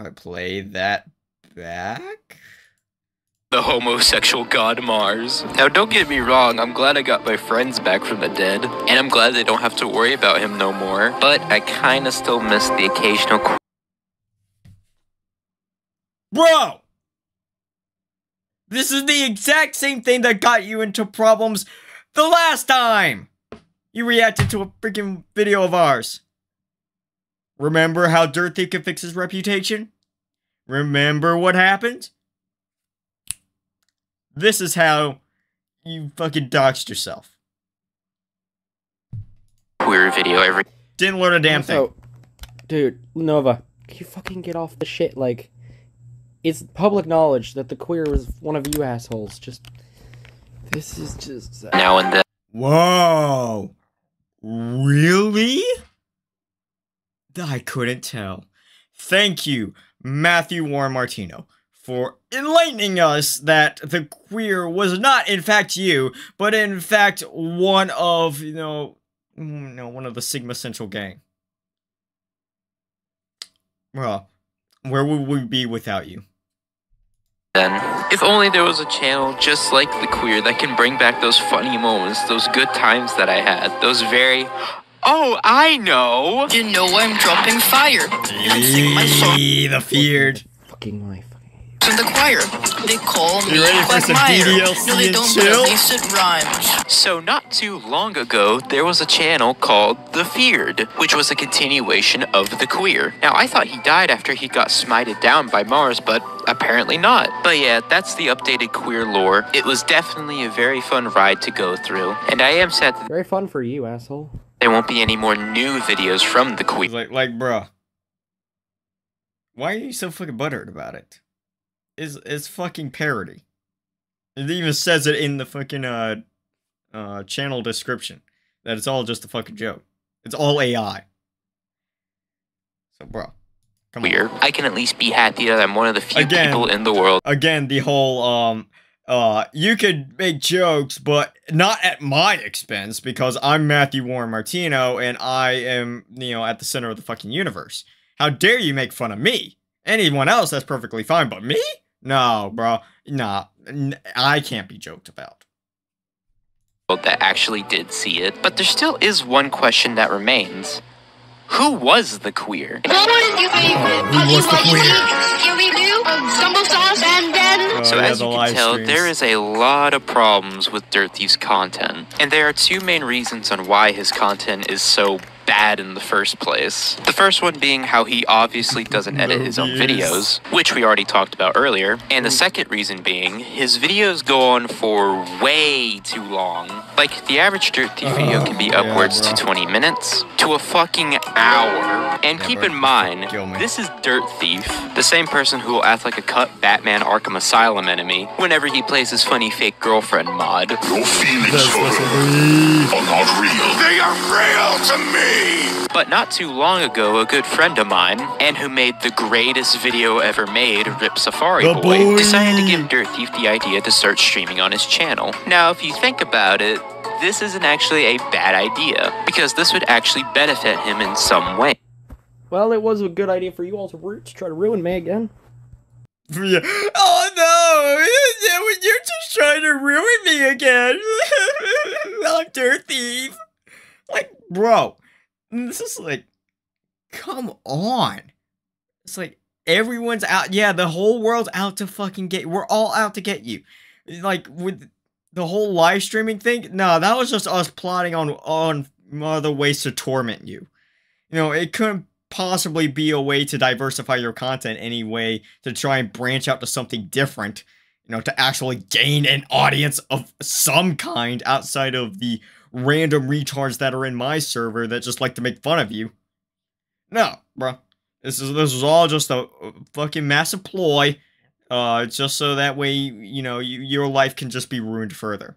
the homosexual god Mars. Now, don't get me wrong, I'm glad I got my friends back from the dead, and I'm glad they don't have to worry about him no more, but I kinda still miss the occasional Bro! This is the exact same thing that got you into problems the last time you reacted to a freaking video of ours. Remember how Dirttheif could fix his reputation? Remember what happened? This is how you fucking doxed yourself. queer video every— Didn't learn a damn thing. Dude, Nova, can you fucking get off the shit? Like, it's public knowledge that the queer was one of you assholes. This is just... now and then. Whoa. Really? I couldn't tell. Thank you, Matthew Warren Martino, for enlightening us that the queer was not in fact you, but in fact one of, one of the Sigma Central gang. Well, where would we be without you? Then, if only there was a channel just like the queer that can bring back those funny moments, those good times that I had, those very... Oh, I know! You know I'm dropping fire. Even sing my song. The feared. Fucking life. In the choir, they call me You ready for some Quagmire. DDLC No, they and don't, chill? but at least it rhymes. So not too long ago, there was a channel called The Feared, which was a continuation of The Queer. Now, I thought he died after he got smited down by Mars, but apparently not. But yeah, that's the updated queer lore. It was definitely a very fun ride to go through, and I am sad that Very fun for you, asshole. there won't be any more new videos from The Queer. Like, bro. Why are you so fucking butthurt about it? It's fucking parody. It even says it in the fucking channel description that it's all just a fucking joke. It's all AI. So, bro, come on. I can at least be happy that I'm one of the few people in the world. Again, the whole you could make jokes, but not at my expense because I'm Matthew Warren Martino and I am, at the center of the fucking universe. How dare you make fun of me? Anyone else, that's perfectly fine, but me? No, bro. Nah. I can't be joked about. That actually did see it, but there still is one question that remains. Who was the queer? Who was the queer? So as you can tell, there is a lot of problems with Dirttheif's content, and there are two main reasons on why his content is so bad in the first place. The first one being how he obviously doesn't edit his own videos, which we already talked about earlier, and the second reason being his videos go on for way too long. Like, the average Dirttheif video can be upwards to 20 minutes to a fucking hour. And keep in mind, this is Dirttheif, the same person who will act like a cut Batman Arkham Asylum enemy whenever he plays his funny fake girlfriend mod. Your feelings for her are not real. They are real to me! But not too long ago, a good friend of mine, and who made the greatest video ever made, Rip Safari Boy, decided to give Dirttheif the idea to start streaming on his channel. Now, if you think about it, this isn't actually a bad idea, because this would actually benefit him in some way. Well, it was a good idea for you all to try to ruin me again. Yeah. Oh no! You're just trying to ruin me again! I'm Dirttheif! Like, bro, this is like, come on. It's like, everyone's out, yeah, the whole world's out to fucking get you. We're all out to get you. Like, with the whole live streaming thing, no, that was just us plotting on other ways to torment you. It couldn't possibly be a way to diversify your content anyway, to try and branch out to something different, to actually gain an audience of some kind outside of the random retards that are in my server that just like to make fun of you. No, bro. This is all just a fucking massive ploy, just so that way, your life can just be ruined further.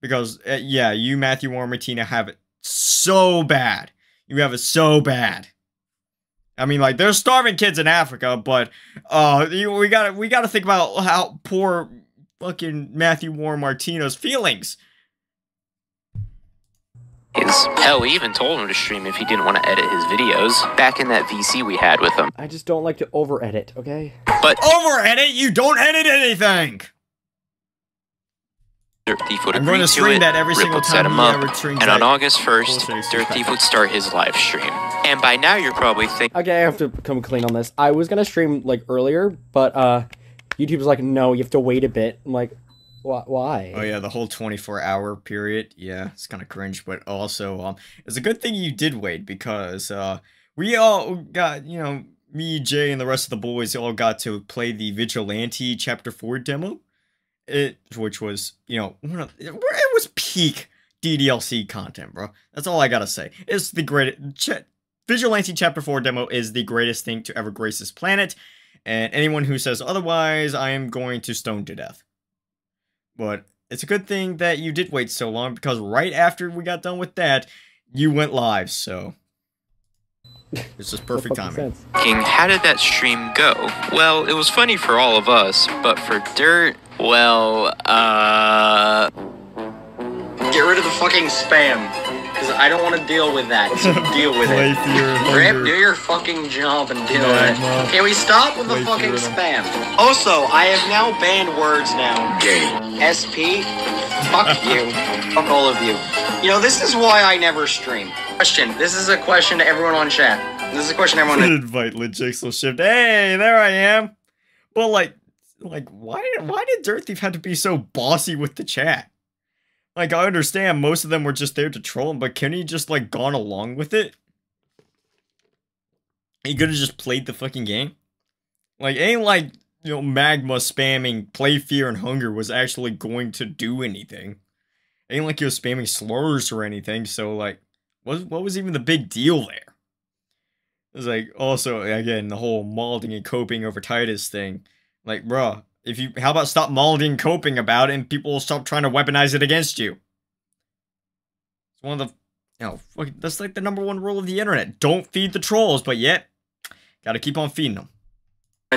Because, yeah, you, Matthew Warren Martina, have it so bad. You have it so bad. I mean, like, there's starving kids in Africa, but we gotta think about how poor fucking Matthew Warren Martino's feelings. Hell, we even told him to stream if he didn't want to edit his videos back in that VC we had with him. I just don't like to over-edit, okay? But over-edit? You don't edit anything! Dirttheif would I'm agree going to stream that every Rip single would set time him he up, ever streams and on that August 1st, bullshit Dirttheif would start his live stream. And by now you're probably thinking... Okay, I have to come clean on this. I was gonna stream, like, earlier, but, YouTube's like, no, you have to wait a bit. I'm like, why? Oh yeah, the whole 24-hour period. Yeah, it's kind of cringe, but also, it's a good thing you did wait, because, we all got, you know, me, Jay, and the rest of the boys all got to play the Vigilante Chapter 4 demo. Which was, you know, it was peak DDLC content, bro. That's all I gotta say. It's the greatest. Vigilante Chapter 4 demo is the greatest thing to ever grace this planet, and anyone who says otherwise, I am going to stone to death. But it's a good thing that you did wait so long, because right after we got done with that, you went live, so... It's just perfect timing. How did that stream go? Well, it was funny for all of us, but for Dirt, well, Get rid of the fucking spam, because I don't want to deal with that, so deal with it. Rip, do your fucking job and deal with it. Can we stop with the fucking spam? Also, I have now banned words now. Gay. SP, fuck you. Fuck all of you. You know, this is why I never stream. Question. This is a question to everyone on chat. This is a question to everyone. Invite Legixel Shift. Hey, there I am. Well, like, why did Dirttheif have to be so bossy with the chat? Like, I understand most of them were just there to troll him, but can he just, like, gone along with it? He could have just played the fucking game. Like, ain't like, you know, Magma spamming Play Fear and Hunger was actually going to do anything. Ain't like he was spamming slurs or anything, so, like, what was even the big deal there? It was like, also, again, the whole malding and coping over Titus thing. Like, bruh, how about stop malding and coping about it and people will stop trying to weaponize it against you? It's one of the, you know, that's like the #1 rule of the internet. Don't feed the trolls, but yet, gotta keep on feeding them.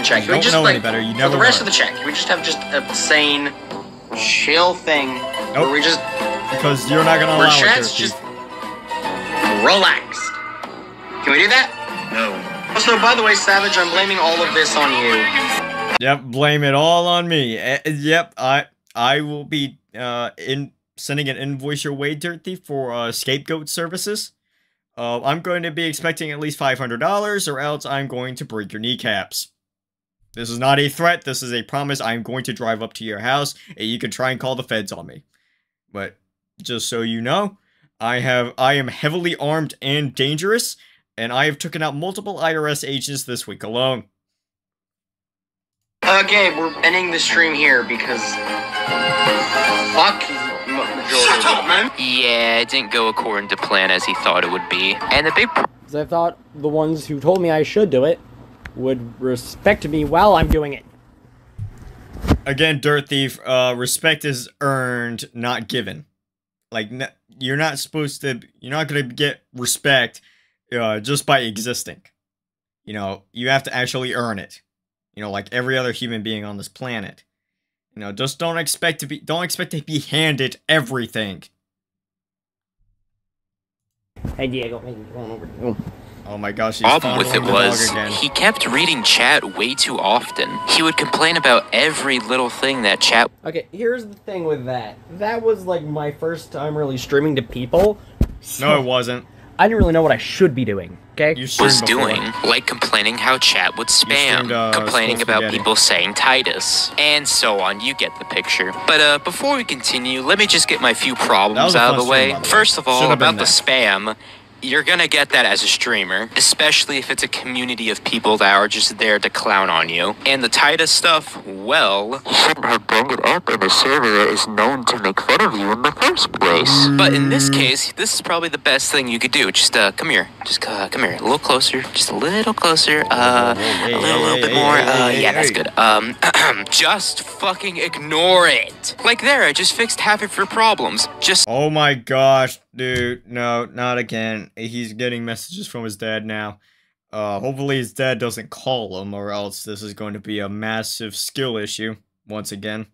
Check. You don't know any better, you never For the rest learn. of the check, we just have just a sane, chill thing where we just... Because you're not gonna allow where it, chat's Dirttheif. just relaxed. Can we do that? No. Also, by the way, Savage, I'm blaming all of this on you. Yep, blame it all on me. Yep, I will be sending an invoice your way, Dirttheif, for scapegoat services. I'm going to be expecting at least $500, or else I'm going to break your kneecaps. This is not a threat. This is a promise. I'm going to drive up to your house, and you can try and call the feds on me. But just so you know, I am heavily armed and dangerous, and I have taken out multiple IRS agents this week alone. Okay, we're ending the stream here because... Fuck majority of them. Yeah, it didn't go according to plan as he thought it would be. And the big Because I thought the ones who told me I should do it would respect me while I'm doing it. Again, Dirttheif, respect is earned, not given. Like, you're not supposed to, you're not going to get respect just by existing. You know, you have to actually earn it. You know, like every other human being on this planet. You know, just don't expect to be handed everything. Hey Diego, hey, going over. Oh. Oh my gosh, he's problem with it fondling the dog was again. he kept reading chat way too often. He would complain about every little thing that chat. Okay, here's the thing with that. That was like my first time really streaming to people. So No, it wasn't. I didn't really know what I should be doing. Okay. Was doing, like complaining how chat would spam, streamed, complaining Skull about Spaghetti. people saying Titus, and so on. You get the picture. But before we continue, let me just get my few That was problems a out of fun the way. stream, by the way. First of all, Should've been about the spam. You're gonna get that as a streamer, especially if it's a community of people that are just there to clown on you. And the Titus stuff, well... You shouldn't have brought it up in a server that is known to make fun of you in the first place. But in this case, this is probably the best thing you could do. Just, come here. Just, come here. A little closer. Just a little closer. A little bit more. Yeah, that's good. Just fucking ignore it. Like there, I just fixed half of your problems. Just... Oh my gosh, dude. No, not again. He's getting messages from his dad now. Hopefully his dad doesn't call him, or else this is going to be a massive skill issue once again.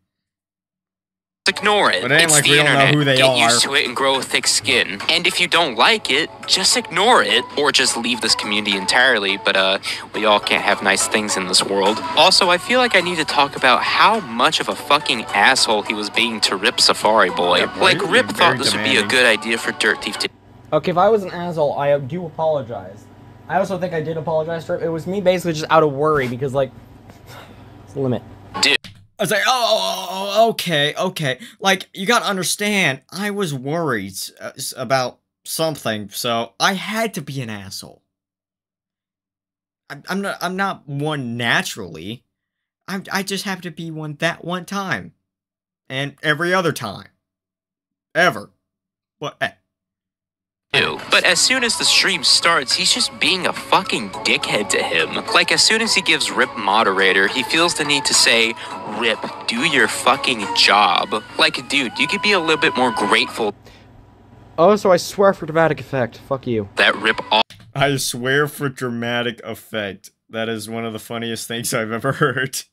Ignore it. But it ain't it's like the we don't internet. know who they Get are. used to it and grow a thick skin. And if you don't like it, just ignore it, or just leave this community entirely. But we all can't have nice things in this world. Also, I feel like I need to talk about how much of a fucking asshole he was being to Rip Safari Boy. Yeah, like Rip thought this would be a demanding. good idea for Dirttheif to. Okay, if I was an asshole, I do apologize. I also think I did apologize to Rip. It was me basically just out of worry because, like, it's the limit. Dude. I was like, okay. Like, you gotta understand, I was worried about something, so I had to be an asshole. I'm not one naturally. I just have to be one that one time. And every other time. Ever. What? But as soon as the stream starts, he's just being a fucking dickhead to him. Like, as soon as he gives Rip moderator, he feels the need to say, Rip, do your fucking job. Like, dude, you could be a little bit more grateful. Oh, so I swear for dramatic effect. Fuck you. That Rip I swear for dramatic effect. That is one of the funniest things I've ever heard.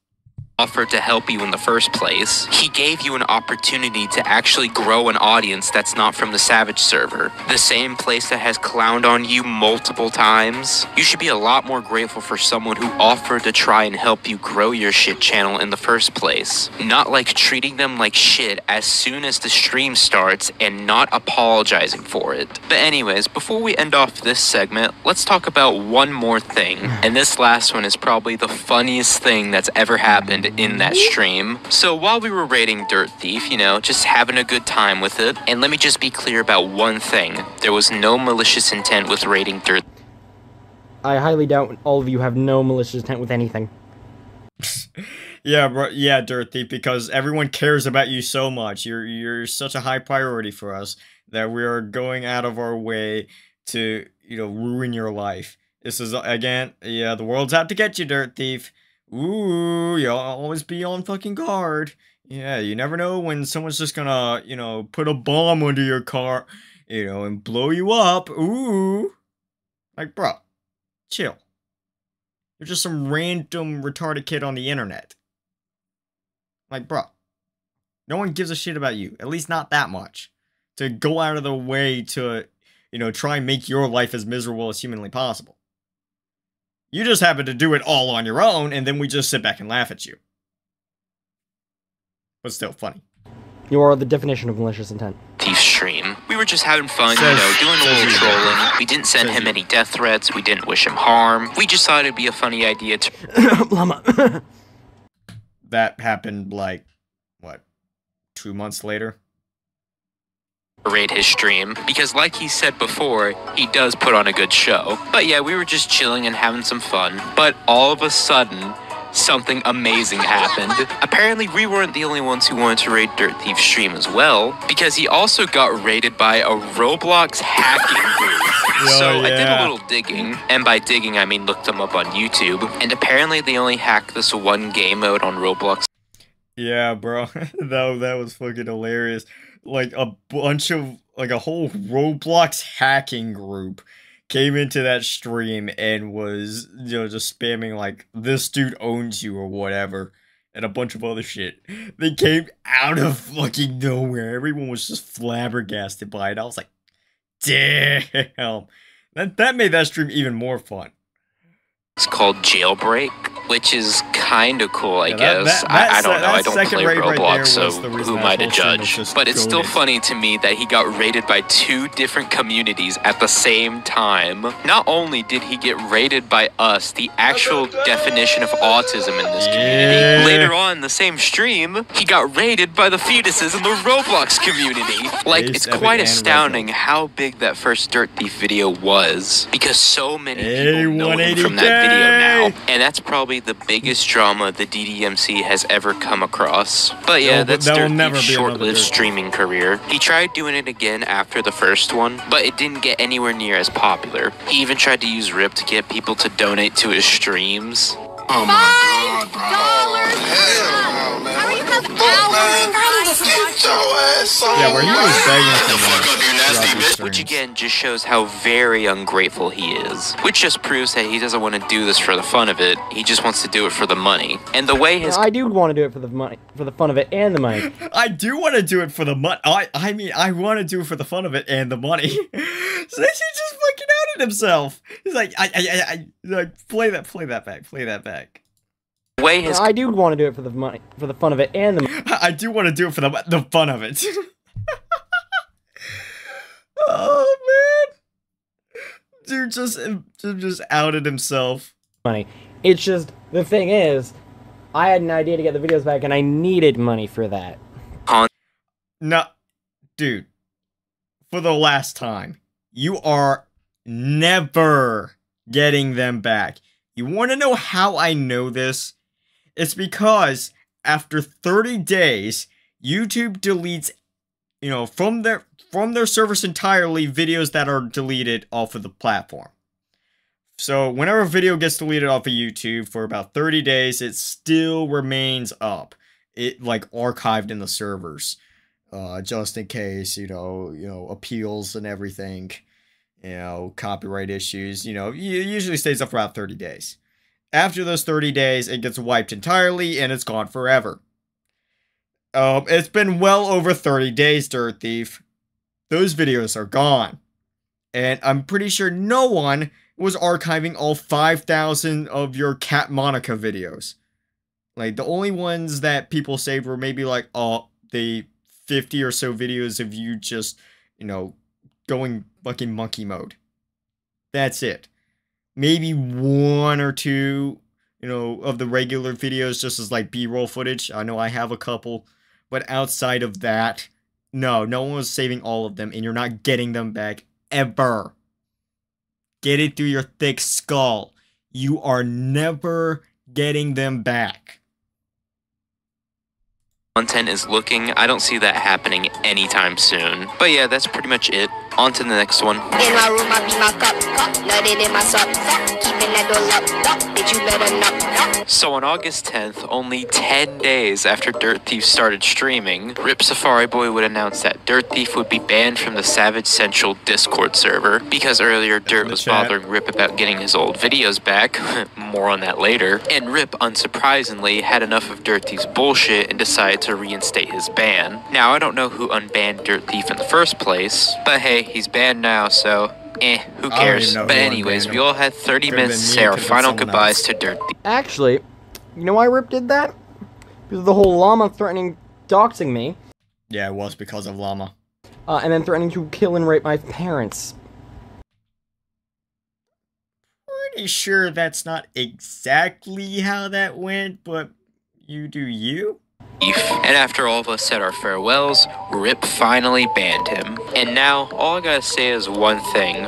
offered to help you in the first place. He gave you an opportunity to actually grow an audience that's not from the Savage server. The same place that has clowned on you multiple times. You should be a lot more grateful for someone who offered to try and help you grow your shit channel in the first place. Not like treating them like shit as soon as the stream starts and not apologizing for it. But anyways, before we end off this segment, let's talk about one more thing. And this last one is probably the funniest thing that's ever happened in that stream. So while we were raiding Dirttheif, you know, just having a good time with it. And let me just be clear about one thing. There was no malicious intent with raiding Dirttheif. I highly doubt all of you have no malicious intent with anything. Yeah, bro. Yeah, Dirttheif, because everyone cares about you so much. You're such a high priority for us that we are going out of our way to, you know, ruin your life. This is, again, yeah, the world's out to get you, Dirttheif. Ooh, you'll always be on fucking guard. Yeah, you never know when someone's just gonna, you know, put a bomb under your car, you know, and blow you up. Ooh. Like, bro, chill. You're just some random retarded kid on the internet. Like, bro, no one gives a shit about you. At least not that much. To go out of the way to, you know, try and make your life as miserable as humanly possible. You just happen to do it all on your own, and then we just sit back and laugh at you. But still funny. You are the definition of malicious intent. Thief stream. We were just having fun, you know, doing a little trolling. We didn't send him any death threats. We didn't wish him harm. We just thought it'd be a funny idea to... Llama. That happened, like, what, 2 months later? Raid his stream, because like he said before, he does put on a good show. But yeah, we were just chilling and having some fun. But all of a sudden, something amazing happened. Apparently, we weren't the only ones who wanted to raid Dirttheif's stream as well, because he also got raided by a Roblox hacking group. So I did a little digging, and by digging I mean looked them up on YouTube, and apparently they only hacked this one game mode on Roblox. Yeah, bro, that was fucking hilarious. Like, a bunch of, like, a whole Roblox hacking group came into that stream and was, you know, just spamming, like, this dude owns you or whatever, and a bunch of other shit. They came out of fucking nowhere. Everyone was just flabbergasted by it. I was like, damn. That made that stream even more fun. It's called Jailbreak, which is kind of cool, I guess. I don't know. I don't play Roblox, so who am I to judge? But it's still funny to me that he got raided by 2 different communities at the same time. Not only did he get raided by us, the actual definition of autism in this community, later on in the same stream, he got raided by the fetuses in the Roblox community. Like, it's quite astounding how big that first Dirttheif video was, because so many people know him from that video now, and that's probably the biggest drama the DDMC has ever come across. But yeah, that's Dirttheif's short-lived streaming career. He tried doing it again after the first one, but it didn't get anywhere near as popular. He even tried to use Rip to get people to donate to his streams. Oh my God, bro. How are you have hours? Get your ass on. Yeah, where he was begging for money. Which again just shows how very ungrateful he is. Which just proves that he doesn't want to do this for the fun of it. He just wants to do it for the money. And the way his... I do want to do it for the money, for the fun of it and the money. I do want to do it for the money. I mean, I want to do it for the fun of it and the money. So he just fucking outed himself. He's like, like, play that back. Way his... I do want to do it for the money, for the fun of it and the money. I do want to do it for the fun of it. Oh man, dude just outed himself. Money. It's just, the thing is, I had an idea to get the videos back and I needed money for that. No, dude, for the last time, you are never getting them back. You want to know how I know this? It's because after 30 days, YouTube deletes, from their servers entirely, videos that are deleted off of the platform. So whenever a video gets deleted off of YouTube for about 30 days, it still remains up. It like archived in the servers, just in case, appeals and everything, copyright issues, it usually stays up for about 30 days. After those 30 days, it gets wiped entirely and it's gone forever. It's been well over 30 days, Dirttheif. Those videos are gone. And I'm pretty sure no one was archiving all 5,000 of your Cat Monica videos. Like, the only ones that people saved were maybe like, the 50 or so videos of you just, going fucking monkey mode. That's it. Maybe one or two, of the regular videos just as like B-roll footage. I know I have a couple. But outside of that, no one was saving all of them, and you're not getting them back ever. Get it through your thick skull. You are never getting them back. Content is looking. I don't see that happening anytime soon. But yeah, that's pretty much it. On to the next one. In my room, I be my cup, nutted in my sock, keeping that door locked, bitch, you better not. So on August 10th, only 10 days after Dirttheif started streaming, Rip Safari Boy would announce that Dirttheif would be banned from the Savage Sentral Discord server, because earlier Dirt was bothering Rip about getting his old videos back, more on that later, and Rip, unsurprisingly, had enough of Dirttheif's bullshit and decided to reinstate his ban. Now, I don't know who unbanned Dirttheif in the first place, but hey, he's banned now, so who cares? But anyways, we all had 30 minutes to say our final goodbyes to Dirttheif. Actually, you know why Rip did that? Because of the whole llama threatening doxing me. Yeah, it was because of llama. And then threatening to kill and rape my parents. Pretty sure that's not exactly how that went, but you do you? And after all of us said our farewells, Rip finally banned him. And now, all I gotta say is one thing.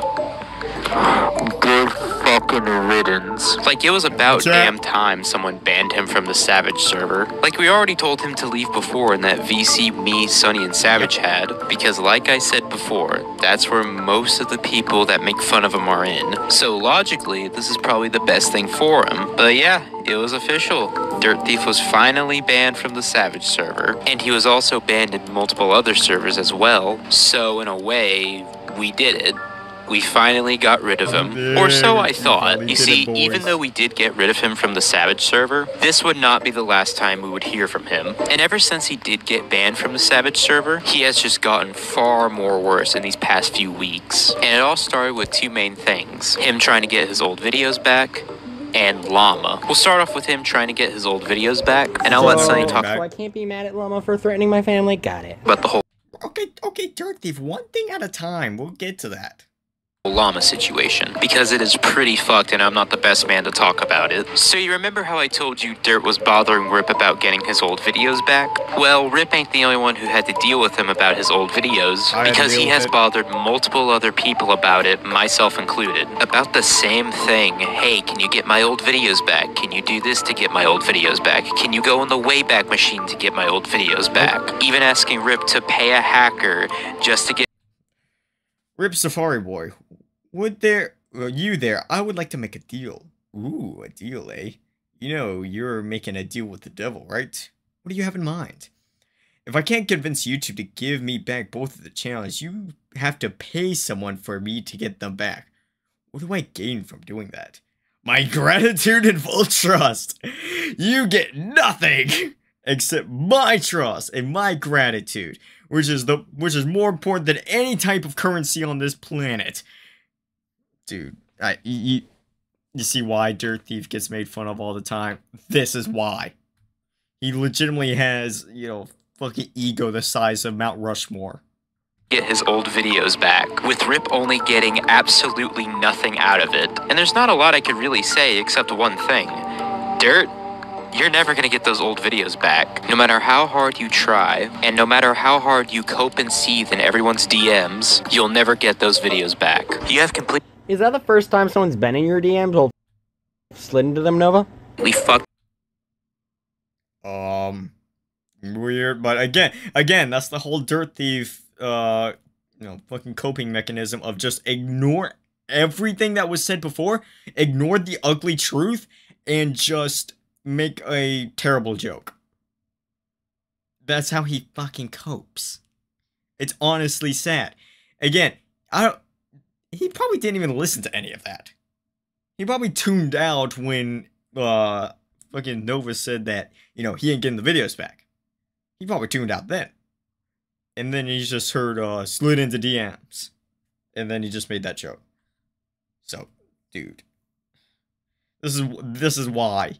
Good fucking riddance. Like, it was about damn time someone banned him from the Savage server. Like, we already told him to leave before in that VC me, Sunny, and Savage had. Because like I said before, that's where most of the people that make fun of him are in. So logically, this is probably the best thing for him. But yeah, it was official. Dirttheif was finally banned from the Savage server. And he was also banned in multiple other servers as well. So in a way, we did it. We finally got rid of him. Or so I thought. You see, even though we did get rid of him from the Savage server, this would not be the last time we would hear from him. And ever since he did get banned from the Savage server, he has just gotten far more worse in these past few weeks. And it all started with two main things. Him trying to get his old videos back, and Llama. We'll start off with him trying to get his old videos back, and I'll let Sunny talk. So I can't be mad at Llama for threatening my family? Got it. But the whole... Okay, Dirttheif, one thing at a time. We'll get to that. Llama situation, because it is pretty fucked and I'm not the best man to talk about it. So you remember how I told you Dirt was bothering Rip about getting his old videos back? Well, Rip ain't the only one who had to deal with him about his old videos, because he has bothered multiple other people about it, myself included, about the same thing. Hey, can you get my old videos back? Can you do this to get my old videos back? Can you go in the Wayback Machine to get my old videos back? Even asking Rip to pay a hacker just to get... Rip Safari Boy, I would like to make a deal. Ooh, a deal, eh? You know, you're making a deal with the devil, right? What do you have in mind? If I can't convince YouTube to give me back both of the channels, you have to pay someone for me to get them back. What do I gain from doing that? My gratitude and full trust. You get nothing except my trust and my gratitude, which is more important than any type of currency on this planet. Dude, you see why Dirttheif gets made fun of all the time? This is why. He legitimately has, you know, fucking ego the size of Mount Rushmore. Get his old videos back, with Rip only getting absolutely nothing out of it. And there's not a lot I could really say except one thing. Dirt, you're never gonna get those old videos back. No matter how hard you try, and no matter how hard you cope and seethe in everyone's DMs, you'll never get those videos back. You have complete... Is that the first time someone's been in your DMs or slid into them, Nova? We fucked. Weird, but again, that's the whole Dirttheif, you know, fucking coping mechanism of just ignore everything that was said before, ignore the ugly truth, and just make a terrible joke. That's how he fucking copes. It's honestly sad. Again, he probably didn't even listen to any of that. He probably tuned out when, fucking Nova said that, you know, he ain't getting the videos back. He probably tuned out then. And then he just heard, slid into DMs. And then he just made that joke. So, dude. This is why.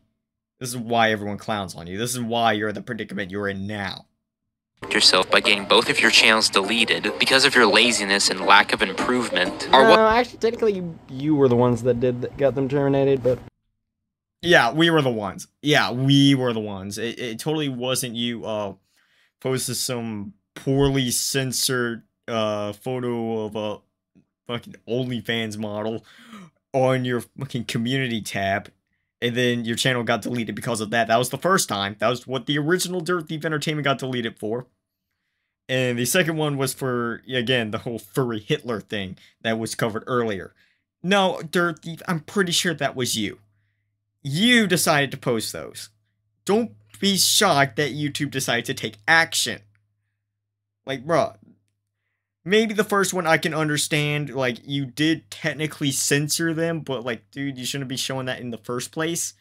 This is why everyone clowns on you. This is why you're in the predicament you're in now. Yourself by getting both of your channels deleted because of your laziness and lack of improvement. No, actually, technically, you were the ones that got them terminated, but... Yeah, we were the ones. Yeah, we were the ones. It totally wasn't you, posted some poorly censored, photo of a fucking OnlyFans model on your fucking community tab, and then your channel got deleted because of that. That was the first time. That was what the original Dirttheif Entertainment got deleted for. And the second one was for, again, the whole furry Hitler thing that was covered earlier. No, Dirttheif, I'm pretty sure that was you. You decided to post those. Don't be shocked that YouTube decided to take action. Like, bruh, maybe the first one I can understand, like, you did technically censor them, but, like, dude, you shouldn't be showing that in the first place.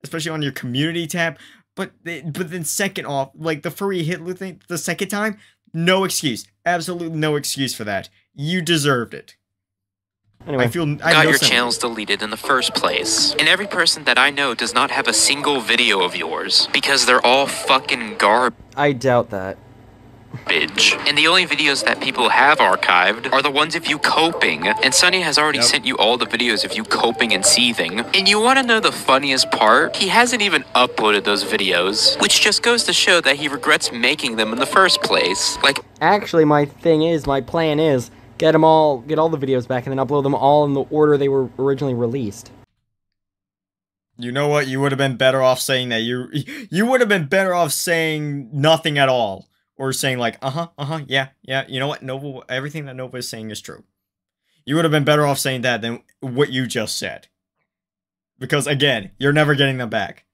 Especially on your community tab. But then second off, like, the furry Hitler thing, the second time, no excuse. Absolutely no excuse for that. You deserved it. Anyway, got your channels deleted in the first place. And every person that I know does not have a single video of yours, because they're all fucking garbage. I doubt that. And the only videos that people have archived are the ones of you coping. And Sunny has already sent you all the videos of you coping and seething. And you want to know the funniest part? He hasn't even uploaded those videos, which just goes to show that he regrets making them in the first place. Like, actually, my plan is get all the videos back and then upload them all in the order they were originally released. You know what? You would have been better off saying that you would have been better off saying nothing at all. Or saying like, yeah, you know what, Nova, everything that Nova is saying is true. You would have been better off saying that than what you just said. Because again, you're never getting them back.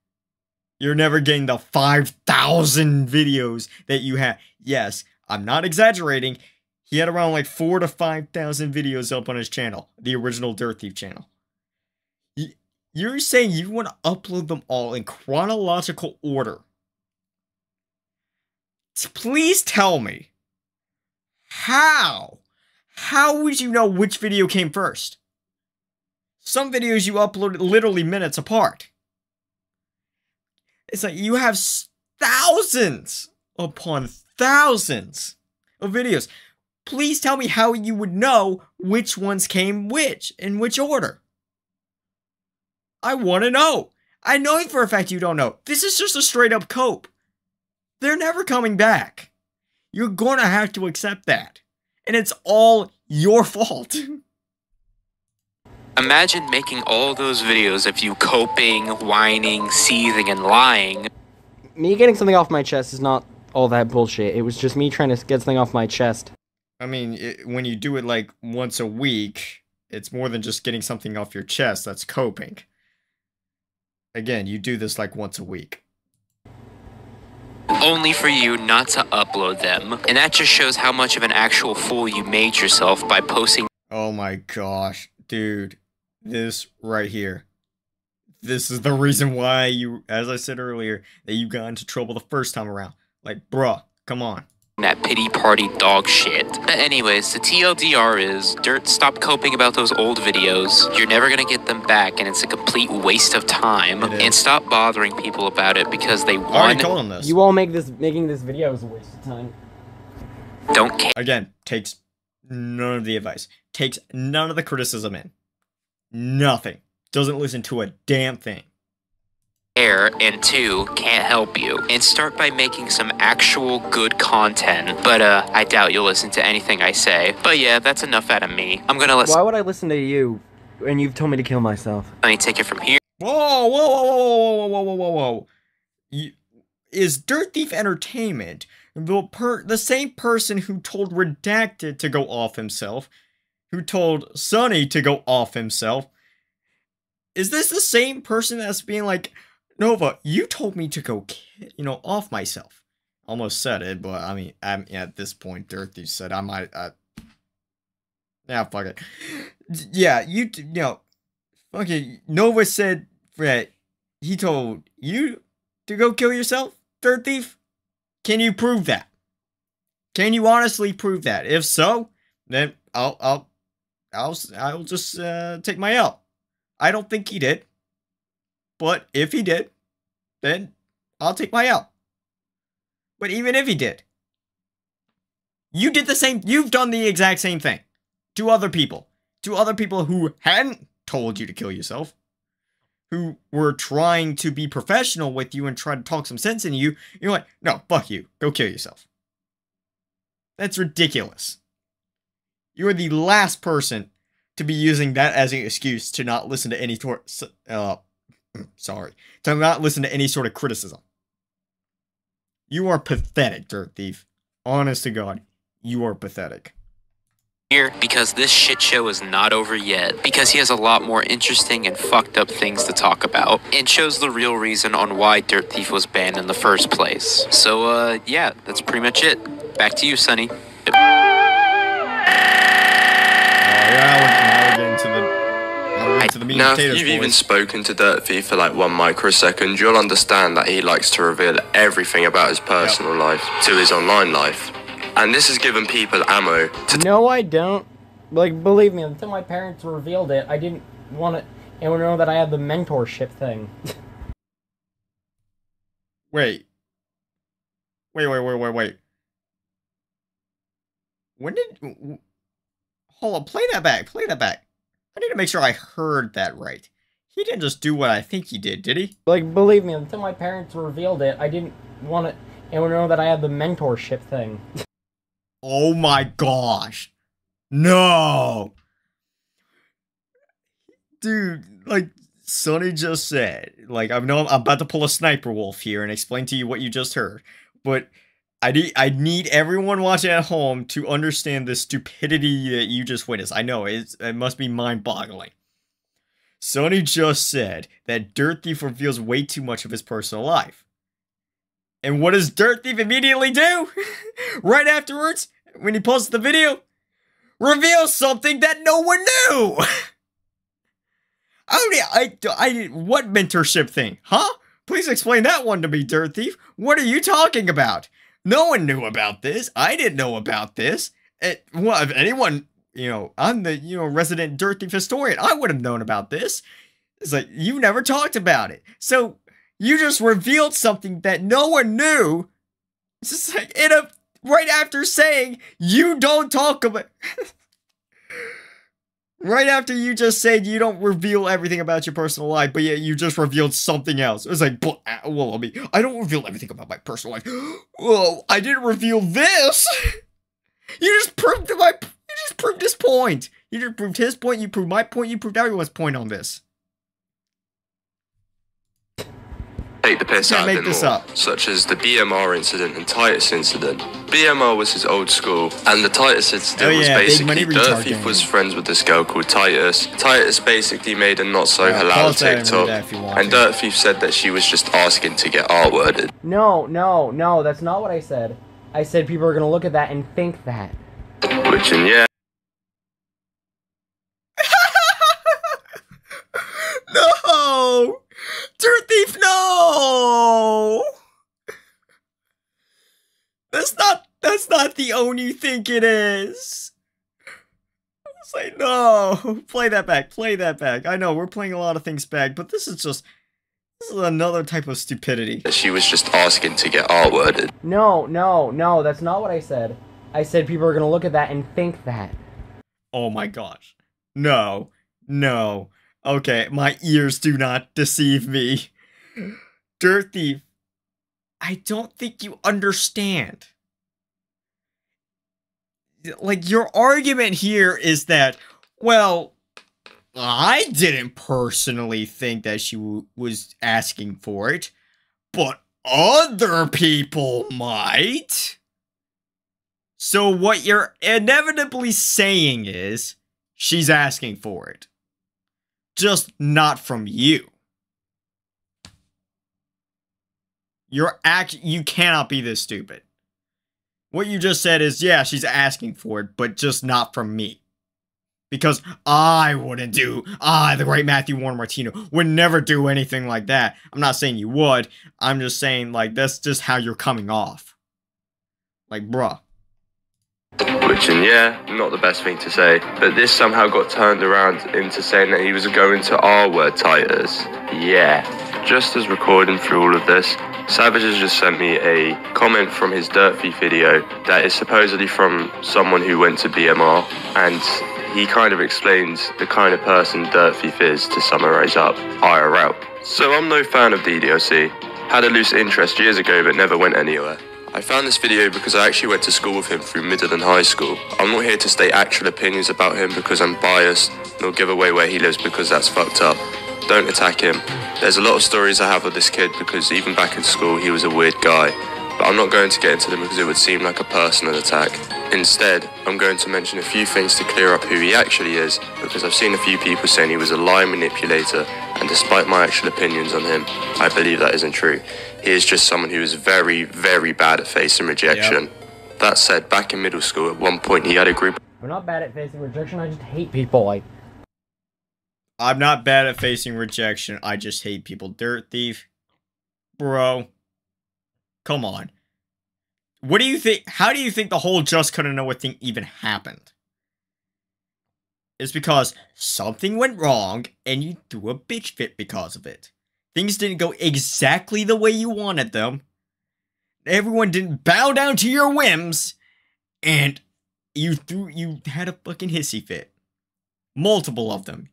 You're never getting the 5,000 videos that you had. Yes, I'm not exaggerating. He had around like 4,000 to 5,000 videos up on his channel. The original Dirttheif channel. You're saying you want to upload them all in chronological order. Please tell me, how would you know which video came first? Some videos you uploaded literally minutes apart. It's like you have thousands upon thousands of videos. Please tell me how you would know which ones came which, in which order. I want to know. I know for a fact you don't know. This is just a straight up cope. They're never coming back. You're gonna have to accept that. And it's all your fault. Imagine making all those videos of you coping, whining, seething, and lying. Me getting something off my chest is not all that bullshit. It was just me trying to get something off my chest. I mean, when you do it like once a week, it's more than just getting something off your chest. That's coping. Again, you do this like once a week. only for you not to upload them. And that just shows how much of an actual fool you made yourself by posting. Oh my gosh, dude. This right here. This is the reason why you, as I said earlier, that you got into trouble the first time around. Like, bruh, come on. That pity party dog shit. But anyways, the TLDR is, Dirt, stop coping about those old videos. You're never gonna get them back, and it's a complete waste of time. And stop bothering people about it because they want. I already told them this. You all making this video is a waste of time. Don't care. Again, takes none of the advice. Takes none of the criticism in. Nothing. Doesn't listen to a damn thing. And 2, can't help you. And start by making some actual good content. But I doubt you'll listen to anything I say. But yeah, that's enough out of me. I'm gonna let. Why would I listen to you when you've told me to kill myself? Let me take it from here. Whoa, whoa, whoa, whoa, whoa, whoa, whoa, whoa. Is Dirttheif Entertainment the same person who told Redacted to go off himself, who told Sunny to go off himself? Is this the same person that's being like, Nova, you told me to go, off myself? Almost said it, but I mean, at this point, Dirttheif said I might, yeah, fuck it. Yeah, okay, Nova said that he told you to go kill yourself, Dirttheif? Can you prove that? Can you honestly prove that? If so, then I'll just take my L. I don't think he did. But if he did, then I'll take my L. But even if he did, you did the same, you've done the exact same thing to other people. To other people who hadn't told you to kill yourself. Who were trying to be professional with you and try to talk some sense into you. You're like, no, fuck you. Go kill yourself. That's ridiculous. You are the last person to be using that as an excuse to not listen to any to not listen to any sort of criticism. You are pathetic, Dirttheif. Honest to God, you are pathetic. Here, because this shit show is not over yet, because he has a lot more interesting and fucked up things to talk about, and shows the real reason on why Dirttheif was banned in the first place. So, yeah, that's pretty much it. Back to you, Sonny. Now, if you've even spoken to Dirttheif for like 1 microsecond, you'll understand that he likes to reveal everything about his personal life to his online life. And this has given people ammo to... No, I don't. Like, believe me, until my parents revealed it, I didn't want to... anyone know that I had the mentorship thing. Wait. When did... Hold on, play that back. I need to make sure I heard that right. He didn't just do what I think he did he? Like, believe me, until my parents revealed it, I didn't want to... anyone know that I had the mentorship thing. Oh my gosh. No. Dude, like Sonny just said, like I'm about to pull a sniper wolf here and explain to you what you just heard. But I need everyone watching at home to understand the stupidity that you just witnessed. I know, it must be mind-boggling. Sonny just said that Dirttheif reveals way too much of his personal life. And what does Dirttheif immediately do? Right afterwards, when he posts the video, reveals something that no one knew! What mentorship thing? Huh? Please explain that one to me, Dirttheif. What are you talking about? No one knew about this. I didn't know about this. Well, if anyone, I'm the, resident Dirttheif historian. I would have known about this. It's like, you never talked about it. So, you just revealed something that no one knew. It's just like, right after saying, you don't talk about... Right after you just said you don't reveal everything about your personal life, but yet you just revealed something else. It was like, well, I mean, I don't reveal everything about my personal life. Well, I didn't reveal this. You just proved his point. You just proved his point, you proved my point, you proved everyone's point on this. take the piss out of make him this more, up. such as the BMR incident and Titus incident. BMR was his old school, and the Titus incident was basically Dirttheif was friends with this girl called Titus. Titus basically made a not so halal TikTok, and Dirttheif said that she was just asking to get R-worded. No, that's not what I said. I said people are gonna look at that and think that. Which, and yeah. No! Dirttheif, no! That's not the own you think it is. It's like, no. Play that back. I know, we're playing a lot of things back, but this is another type of stupidity. She was just asking to get R-worded. No, that's not what I said. I said people are gonna look at that and think that. Oh my gosh. No. Okay, my ears do not deceive me. Dirttheif, I don't think you understand. Like, your argument here is that, well, I didn't personally think that she was asking for it, but other people might. So what you're inevitably saying is, she's asking for it. Just not from you. You cannot be this stupid. What you just said is, yeah, she's asking for it, but just not from me. Because I wouldn't the great Matthew Warren Martino would never do anything like that. I'm not saying you would. I'm just saying, like, that's just how you're coming off. Like, bruh. Which, and yeah, not the best thing to say, but this somehow got turned around into saying that he was going to R-word Titus. Yeah. Just as recording through all of this, Savage has just sent me a comment from his Dirttheif video that is supposedly from someone who went to BMR, and he kind of explains the kind of person Dirttheif is to summarize up IRL. So I'm no fan of DDoC. Had a loose interest years ago but never went anywhere. I found this video because I actually went to school with him through middle and high school. I'm not here to state actual opinions about him because I'm biased, nor give away where he lives because that's fucked up. Don't attack him. There's a lot of stories I have of this kid because even back in school he was a weird guy. But I'm not going to get into them because it would seem like a personal attack. Instead, I'm going to mention a few things to clear up who he actually is, because I've seen a few people saying he was a lie manipulator, and despite my actual opinions on him, I believe that isn't true. He is just someone who is very, very bad at facing rejection. Yep. That said, back in middle school, at one point he had a group... I'm not bad at facing rejection, I just hate people. I'm not bad at facing rejection, I just hate people. Dirttheif. Bro. Come on. What do you think? How do you think the whole just couldn't know a thing even happened? It's because something went wrong and you threw a bitch fit because of it. Things didn't go exactly the way you wanted them. Everyone didn't bow down to your whims. And you had a fucking hissy fit. Multiple of them.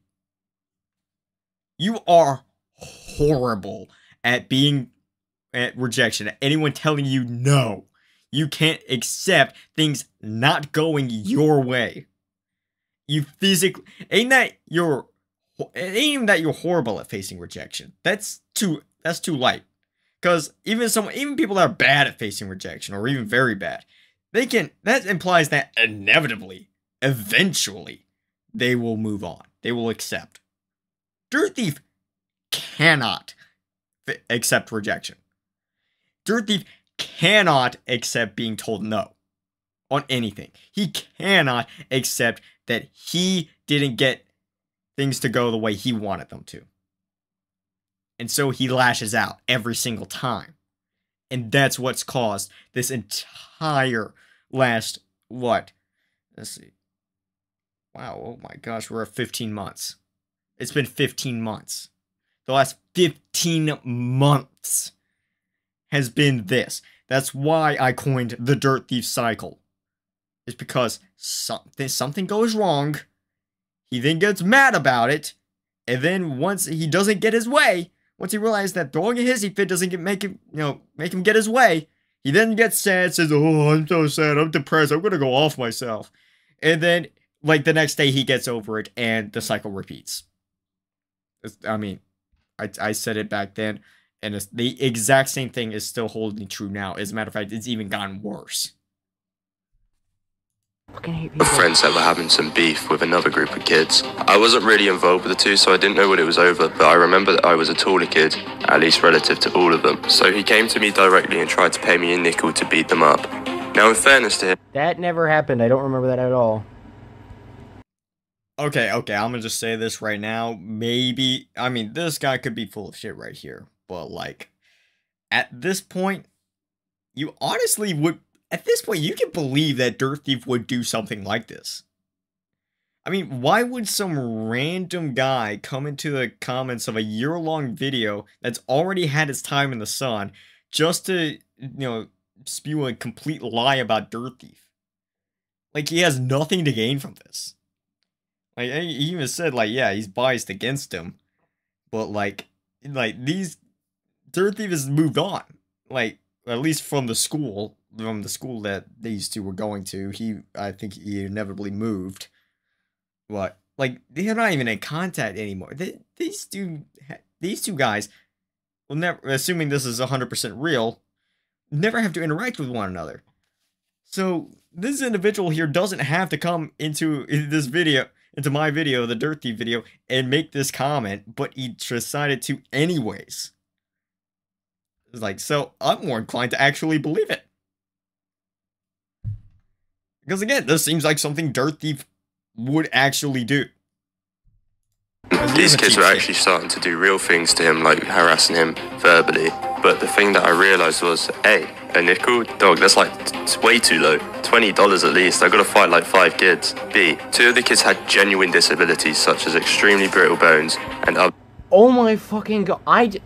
You are horrible at rejection, at anyone telling you no. You can't accept things not going your way. You physically... Ain't even that you're horrible at facing rejection. That's too light. Because even people that are bad at facing rejection, or even very bad, that implies that inevitably, eventually, they will move on. They will accept. Dirttheif cannot accept rejection. Dirttheif cannot accept being told no on anything. He cannot accept that he didn't get things to go the way he wanted them to. And so he lashes out every single time. And that's what's caused this entire last, what? Let's see. Wow, oh my gosh, we're at 15 months. It's been 15 months. The last 15 months has been this. That's why I coined the Dirttheif cycle. It's because something goes wrong, he then gets mad about it, and then once he doesn't get his way, once he realizes that throwing a hissy fit doesn't make him get his way, he then gets sad, says, "Oh, I'm so sad, I'm depressed, I'm gonna go off myself." And then, like, the next day he gets over it, and the cycle repeats. I mean, I said it back then, And it's the exact same thing is still holding true now. As a matter of fact, it's even gotten worse. Friends that were having some beef with another group of kids. I wasn't really involved with the two, so I didn't know what it was over, but I remember that I was a taller kid, at least relative to all of them. So he came to me directly and tried to pay me a nickel to beat them up. Now, in fairness to him... That never happened. I don't remember that at all. Okay, I'm gonna just say this right now. Maybe, I mean, this guy could be full of shit right here. But, like, at this point, you honestly would... At this point, you can believe that Dirttheif would do something like this. I mean, why would some random guy come into the comments of a year-long video that's already had its time in the sun just to, you know, spew a complete lie about Dirttheif? Like, he has nothing to gain from this. Like, he even said, like, yeah, he's biased against him. But, like these... Dirttheif has moved on. Like, at least from the school that these two were going to. I think he inevitably moved. But, like, they're not even in contact anymore. These two guys will never, assuming this is 100% real, never have to interact with one another. So, this individual here doesn't have to come into this video, into my video, the Dirttheif video, and make this comment, but he decided to anyways. It's like, so I'm more inclined to actually believe it. Because again, this seems like something Dirttheif would actually do. These kids were actually starting to do real things to him, like harassing him verbally. But the thing that I realized was, A, a nickel? Dog, that's like way too low. $20 at least. I gotta fight like 5 kids. B, 2 of the kids had genuine disabilities, such as extremely brittle bones and other... Oh my fucking god.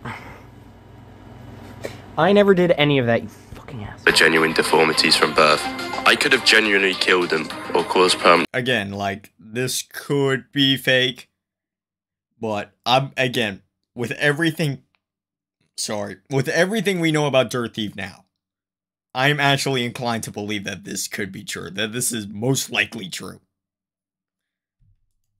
I never did any of that, you fucking ass. The genuine deformities from birth. I could have genuinely killed them or caused permanent... Again, like, this could be fake. But, again, with everything we know about Dirttheif now, I'm actually inclined to believe that this could be true. That this is most likely true.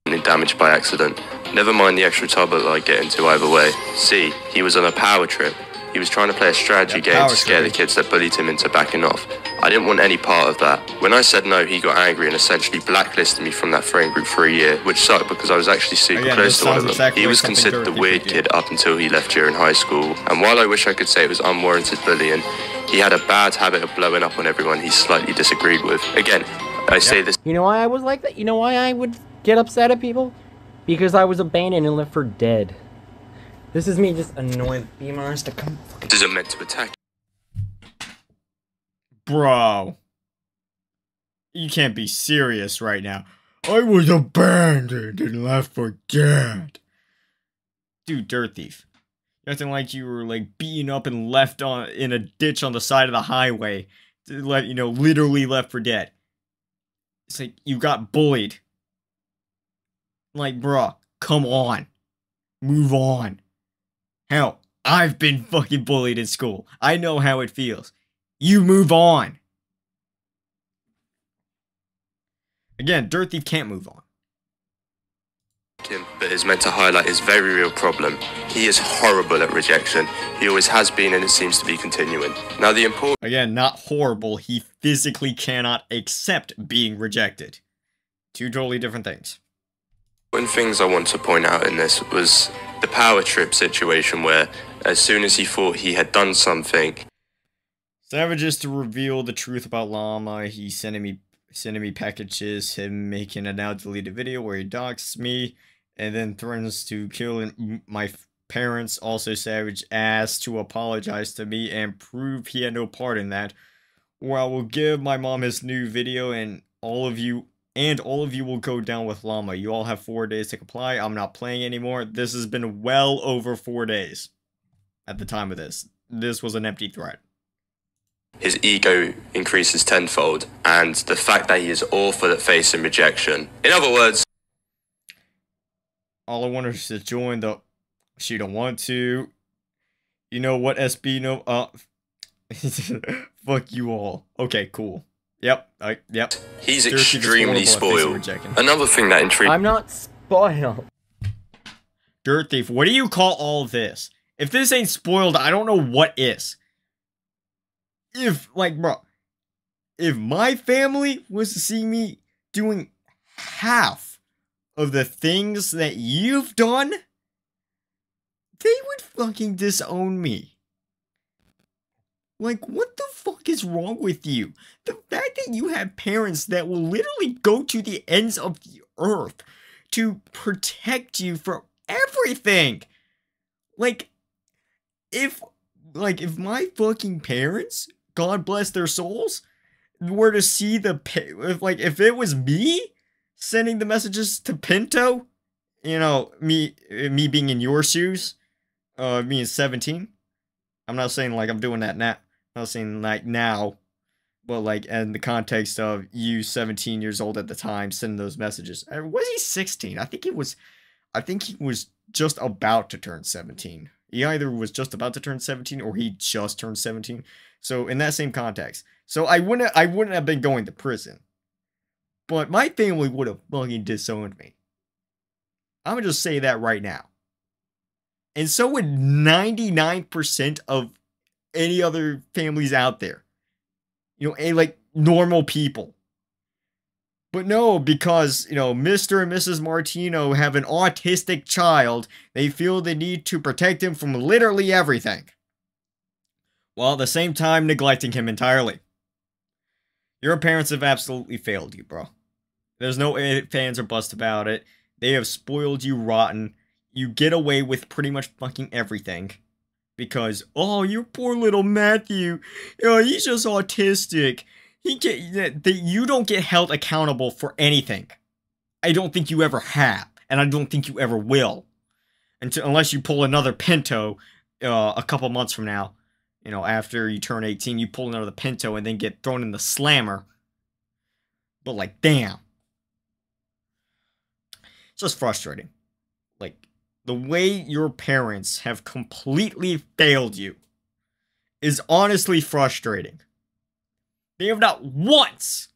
Damaged by accident. Never mind the extra trouble that I get into either way. C, he was on a power trip. He was trying to play a strategy game to scare the kids that bullied him into backing off. I didn't want any part of that. When I said no, he got angry and essentially blacklisted me from that friend group for a year, which sucked because I was actually super close to one of them. Exactly, he was considered the weird kid up until he left during high school, and while I wish I could say it was unwarranted bullying, he had a bad habit of blowing up on everyone he slightly disagreed with. Again, I say this... You know why I was like that? You know why I would get upset at people? Because I was abandoned and left for dead. This is me just annoying BMRs to come. This isn't meant to attack. Bro. You can't be serious right now. I was abandoned and left for dead. Dude, Dirttheif. You're acting like you were like beaten up and left in a ditch on the side of the highway. Literally left for dead. It's like you got bullied. Like, bruh, come on. Move on. Hell, I've been fucking bullied in school. I know how it feels. You move on. Again, Dirttheif can't move on. But is meant to highlight his very real problem. He is horrible at rejection. He always has been, and it seems to be continuing. Now the important... Again, not horrible. He physically cannot accept being rejected. 2 totally different things. One things I want to point out in this was the power trip situation where as soon as he thought he had done something... Savages to reveal the truth about Llama. He's sending me packages, him making a now deleted video where he doxes me and then threatens to kill my parents. Also, Savage asked to apologize to me and prove he had no part in that, or I will give my mom his new video and all of you will go down with Llama. You all have 4 days to comply. I'm not playing anymore. This has been well over 4 days at the time of this. This was an empty threat. His ego increases tenfold, and the fact that he is awful at facing rejection. In other words... All I want is to join the... She don't want to. You know what, SB? No, fuck you all. Okay, cool. Yep. He's extremely spoiled. Another thing that intrigued... I'm not spoiled. Dirttheif, what do you call all this? If this ain't spoiled, I don't know what is. If, like, bro, if my family was to see me doing half of the things that you've done, they would fucking disown me. Like, what the fuck is wrong with you? The fact that you have parents that will literally go to the ends of the earth to protect you from everything. Like, if my fucking parents, God bless their souls, were to see if it was me sending the messages to Pinto, you know, me being in your shoes, me at 17. I'm not saying like I'm doing that now. I'm not saying like now, but like in the context of you 17 years old at the time sending those messages. Was he 16? I think he was just about to turn 17. He either was just about to turn 17 or he just turned 17. So in that same context. So I wouldn't have been going to prison. But my family would have fucking disowned me. I'm gonna just say that right now. And so would 99% of any other families out there. You know, like normal people. But no, because, you know, Mr. and Mrs. Martino have an autistic child, they feel the need to protect him from literally everything. While at the same time neglecting him entirely. Your parents have absolutely failed you, bro. There's no ifs, ands, or buts about it. They have spoiled you rotten. You get away with pretty much fucking everything. Because, oh, your poor little Matthew, he's just autistic. You don't get held accountable for anything. I don't think you ever have, and I don't think you ever will. Unless you pull another Pinto a couple months from now. You know, after you turn 18, you pull another Pinto and then get thrown in the slammer. But like, damn. It's just frustrating. Like, the way your parents have completely failed you is honestly frustrating. They have not once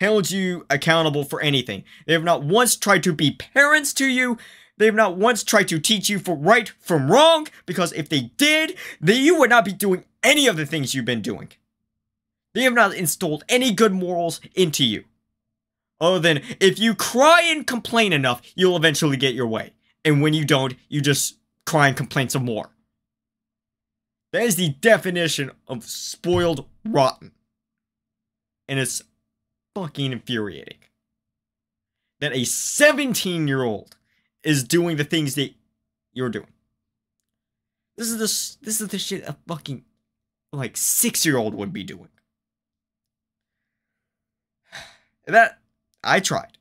held you accountable for anything. They have not once tried to be parents to you. They have not once tried to teach you for right from wrong, because if they did, then you would not be doing any of the things you've been doing. They have not instilled any good morals into you. Other than, if you cry and complain enough, you'll eventually get your way. And when you don't, you just cry and complain some more. That is the definition of spoiled rotten. And it's fucking infuriating. That a 17-year-old is doing the things that you're doing. This is the shit a fucking, like, 6-year-old would be doing. That, I tried.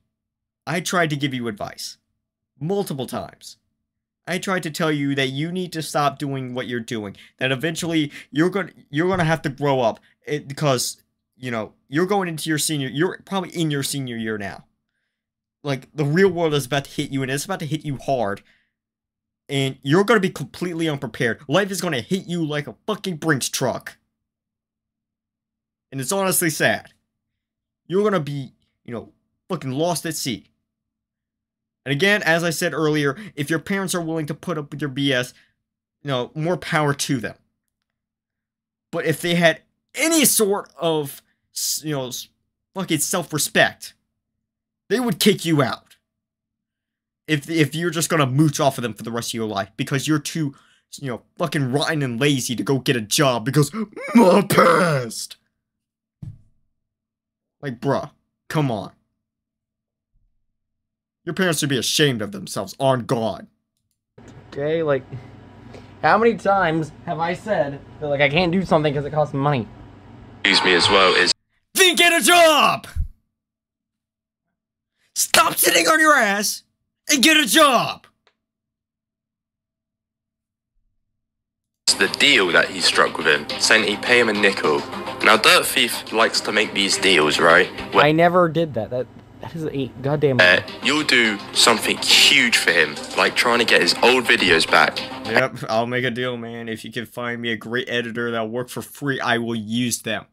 I tried to give you advice. Multiple times. I tried to tell you that you need to stop doing what you're doing. That eventually you're gonna have to grow up. Because, you know, you're going into your you're probably in your senior year now. Like, the real world is about to hit you, and it's about to hit you hard. And you're gonna be completely unprepared. Life is gonna hit you like a fucking Brinks truck. And it's honestly sad. You're gonna be, you know, fucking lost at sea. And again, as I said earlier, if your parents are willing to put up with your BS, you know, more power to them. But if they had any sort of, you know, fucking self-respect, they would kick you out. If you're just gonna mooch off of them for the rest of your life because you're too, you know, fucking rotten and lazy to go get a job because my past. Like, bruh, come on. Your parents should be ashamed of themselves, on God. Okay, like, how many times have I said that, like, I can't do something because it costs money? Excuse me as well is... Then get a job! Stop sitting on your ass and get a job! It's the deal that he struck with him, saying he'd pay him a nickel. Now, Dirttheif likes to make these deals, right? I never did that. That is a goddamn... You'll do something huge for him, like trying to get his old videos back. Yep, I'll make a deal, man. If you can find me a great editor that'll work for free, I will use them.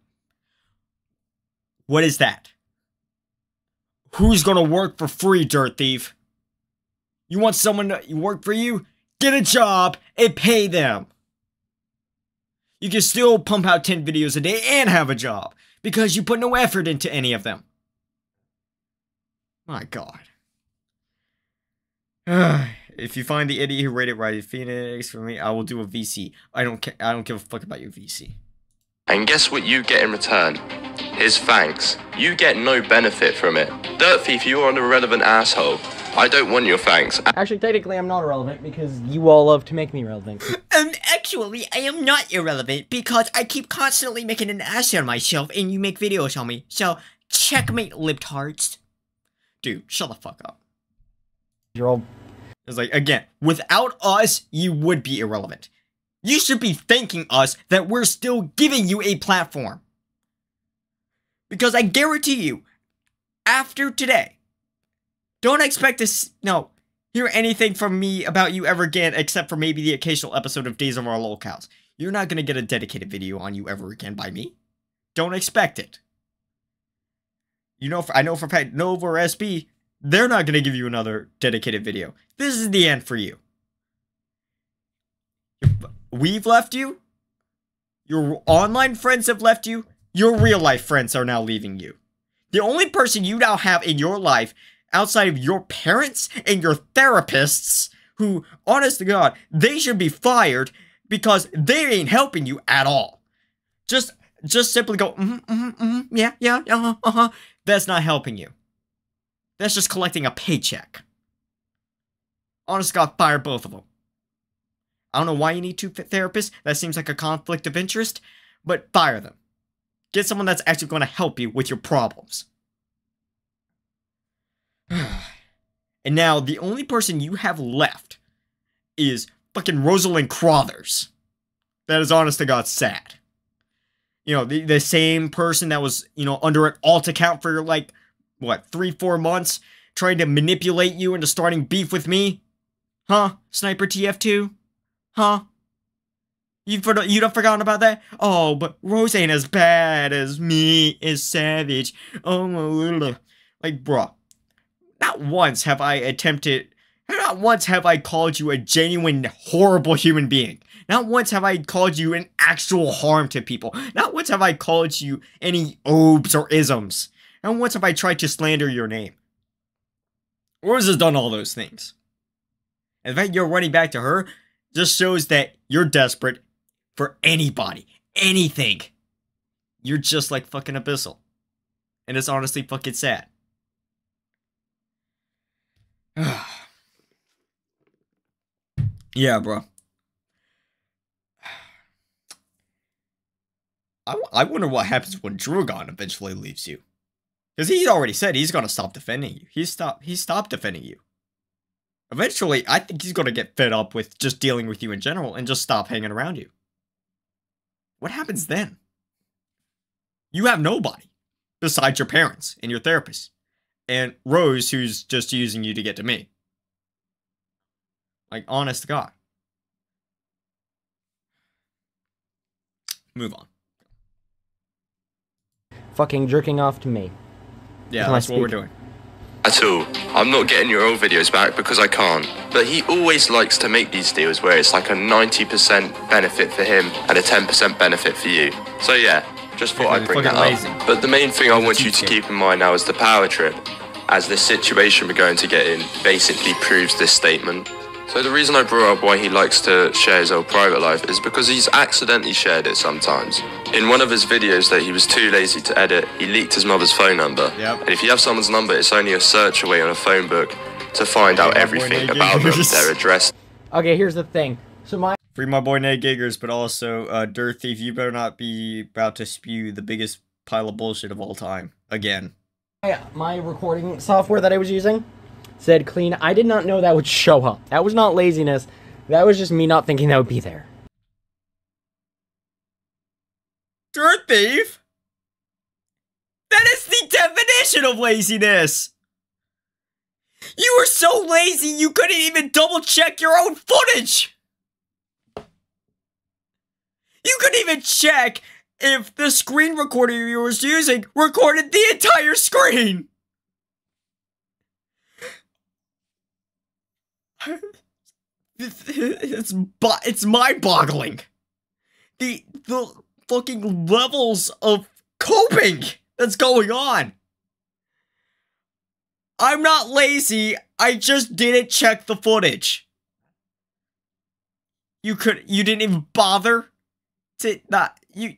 What is that? Who's gonna work for free, Dirttheif? You want someone to work for you? get a job, and pay them. You can still pump out 10 videos a day and have a job because you put no effort into any of them. My God. If you find the idiot who rated Righty Phoenix for me, I will do a VC. I don't give a fuck about your VC. And guess what you get in return? His thanks. You get no benefit from it. Dirttheif, you are an irrelevant asshole. I don't want your thanks. Actually, technically, I'm not irrelevant because you all love to make me relevant. Actually, I am not irrelevant because I keep constantly making an ass out of myself and you make videos on me. So, checkmate, libtards. Dude, shut the fuck up. You're all... It's like, again, without us, you would be irrelevant. You should be thanking us that we're still giving you a platform. Because I guarantee you, after today, don't expect to hear anything from me about you ever again, except for maybe the occasional episode of Days of Our Locales. You're not going to get a dedicated video on you ever again by me. Don't expect it. You know, I know for a fact, Nova or SB, they're not going to give you another dedicated video. This is the end for you. We've left you. Your online friends have left you. Your real life friends are now leaving you. The only person you now have in your life outside of your parents and your therapists, who, honest to God, they should be fired because they ain't helping you at all. Just simply go, yeah, That's not helping you. That's just collecting a paycheck. Honest to God, fire both of them. I don't know why you need 2 therapists. That seems like a conflict of interest, but fire them. Get someone that's actually going to help you with your problems. And now, the only person you have left is fucking Rosalind Crothers. That is honest to God sad. You know, the same person that was, you know, under an alt account for like, what, 3-4 months, trying to manipulate you into starting beef with me? Huh? Sniper TF2? Huh? You've forgotten about that? Oh, but Rose ain't as bad as me, is savage. Oh, like, bruh. Not once have I called you a genuine, horrible human being. Not once have I called you an actual harm to people. Not once have I called you any obes or isms. Not once have I tried to slander your name. Rose has done all those things. And the fact you're running back to her just shows that you're desperate for anybody, anything. You're just like fucking Abyssal. And it's honestly fucking sad. Yeah, bro. I wonder what happens when Drogon eventually leaves you. Because he already said he's going to stop defending you. He stopped defending you. Eventually, I think he's going to get fed up with just dealing with you in general and just stop hanging around you. What happens then? You have nobody besides your parents and your therapist. And Rose, who's just using you to get to me. Like, honest to God. Move on. Fucking jerking off to me. Yeah, that's what we're doing. At all. I'm not getting your old videos back because I can't. But he always likes to make these deals where it's like a 90% benefit for him and a 10% benefit for you. So yeah, just thought I'd bring that up. But the main thing I want you to keep in mind now is the power trip, as this situation we're going to get in basically proves this statement. So the reason I brought up why he likes to share his old private life is because he's accidentally shared it sometimes. In one of his videos that he was too lazy to edit, he leaked his mother's phone number. Yep. And if you have someone's number, it's only a search away on a phone book to find out everything about them, their address. Okay, here's the thing. So Free my boy Nate Giggers, but also, Dirttheif, you better not be about to spew the biggest pile of bullshit of all time. Again. My recording software that I was using said clean. I did not know that would show up. That was not laziness. That was just me not thinking that would be there. Dirttheif? That is the definition of laziness! You were so lazy you couldn't even double check your own footage! You couldn't even check if the screen recorder you were using recorded the entire screen! It's mind-boggling. The fucking levels of coping that's going on. I'm not lazy. I just didn't check the footage. You didn't even bother to you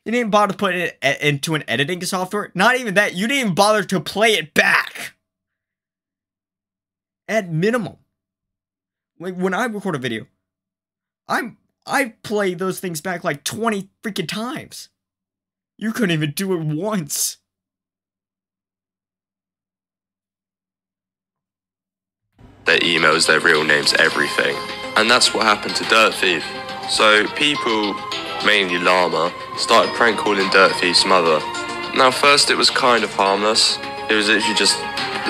didn't bother to put it into an editing software. Not even that. You didn't even bother to play it back. At minimum. Like when I record a video, I play those things back like 20 freaking times. You couldn't even do it once. Their emails, their real names, everything. And that's what happened to Dirttheif. So people, mainly Llama, started prank calling Dirttheif's mother. Now first it was kind of harmless. It was literally just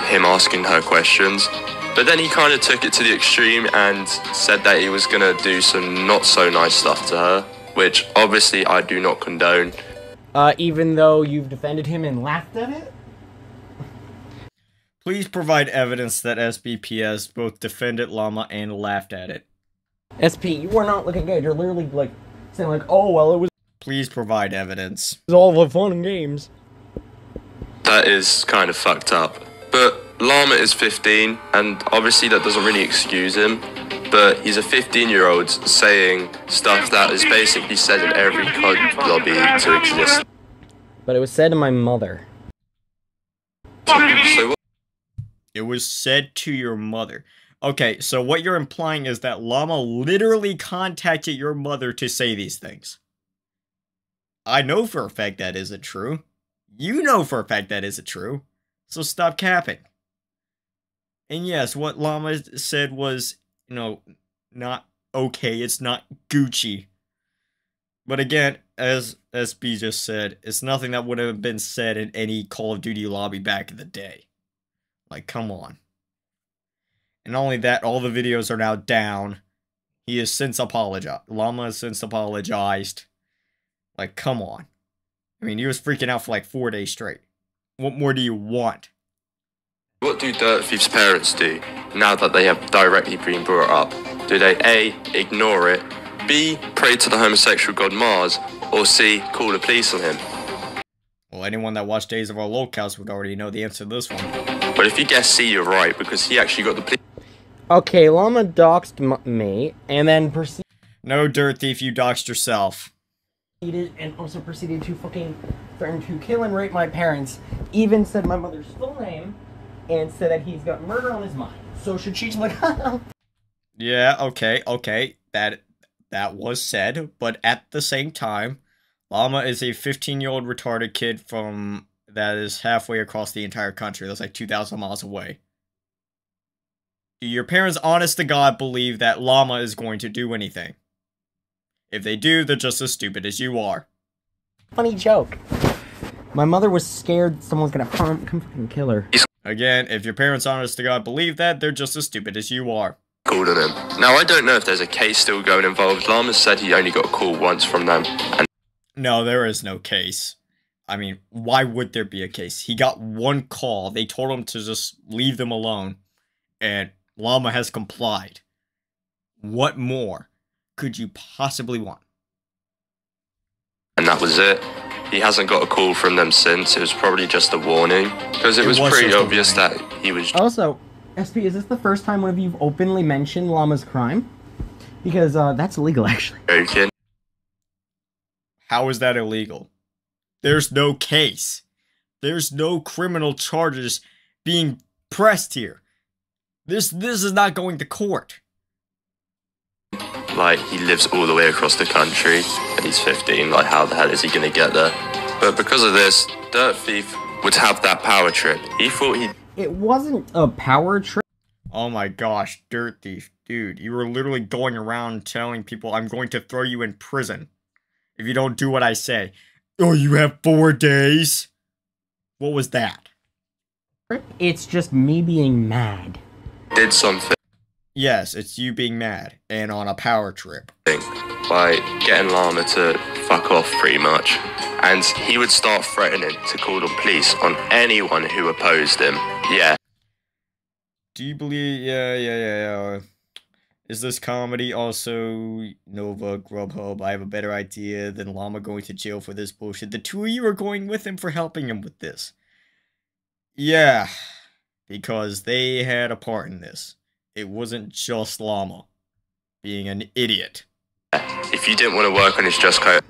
him asking her questions. But then he kind of took it to the extreme and said that he was going to do some not so nice stuff to her, which obviously I do not condone. Even though you've defended him and laughed at it? Please provide evidence that SBPS both defended Llama and laughed at it. SP, you are not looking good. You're literally, like, saying, like, oh, well, it was... Please provide evidence. It was all the fun and games. That is kind of fucked up. But Llama is 15, and obviously that doesn't really excuse him. But he's a 15-year-old saying stuff that is basically said in every COD lobby to exist. But it was said to my mother. So what? It was said to your mother. Okay, so what you're implying is that Llama literally contacted your mother to say these things. I know for a fact that isn't true. You know for a fact that isn't true. So stop capping. And yes, what Llama said was, you know, not okay. It's not Gucci. But again, as SB just said, it's nothing that would have been said in any Call of Duty lobby back in the day. Like, come on. And not only that, all the videos are now down. He has since apologized. Llama has since apologized. Like, come on. I mean, he was freaking out for like 4 days straight. What more do you want? What do Dirttheif's parents do now that they have directly been brought up? Do they A, ignore it, B, pray to the homosexual god Mars, or C, call the police on him? Well, anyone that watched Days of Our Locals would already know the answer to this one. But if you guess C, you're right, because he actually got the police. Okay, Llama doxed me, and then proceeded... No, Dirttheif, you doxed yourself. And also proceeded to fucking threaten to kill and rape my parents. Even said my mother's full name, and said that he's got murder on his mind. So should she like... Yeah, okay. That was said, but at the same time, Llama is a 15-year-old retarded kid from that is halfway across the entire country. That's like 2,000 miles away. Do your parents, honest to God, believe that Llama is going to do anything? If they do, they're just as stupid as you are. Funny joke. My mother was scared someone was gonna come fucking kill her. Again, if your parents, honest to God, believe that, they're just as stupid as you are. Called on him. Now, I don't know if there's a case still going involved. Llama said he only got a call once from them. And no, there is no case. I mean, why would there be a case? He got one call. They told him to just leave them alone. And Llama has complied. What more could you possibly want? And that was it. He hasn't got a call from them since. It was probably just a warning. Because it was pretty obvious that he was... Also, SP, is this the first time one of you've openly mentioned Llama's crime? Because, that's illegal, actually. Joking. How is that illegal? There's no case. There's no criminal charges being pressed here. This is not going to court. Like, he lives all the way across the country, and he's 15, like, how the hell is he gonna get there? But because of this, Dirttheif would have that power trip. He thought he... It wasn't a power trip. Oh my gosh, Dirttheif, dude, you were literally going around telling people, I'm going to throw you in prison if you don't do what I say. Oh, you have 4 days? What was that? It's just me being mad. Did something. Yes, it's you being mad, and on a power trip. By getting Llama to fuck off, pretty much. And he would start threatening to call the police on anyone who opposed him. Yeah. Do you believe... Yeah. Is this comedy? Also, Nova, Grubhub, I have a better idea than Llama going to jail for this bullshit. The two of you are going with him for helping him with this. Yeah, because they had a part in this. It wasn't just Llama being an idiot. If you didn't want to work on his just code.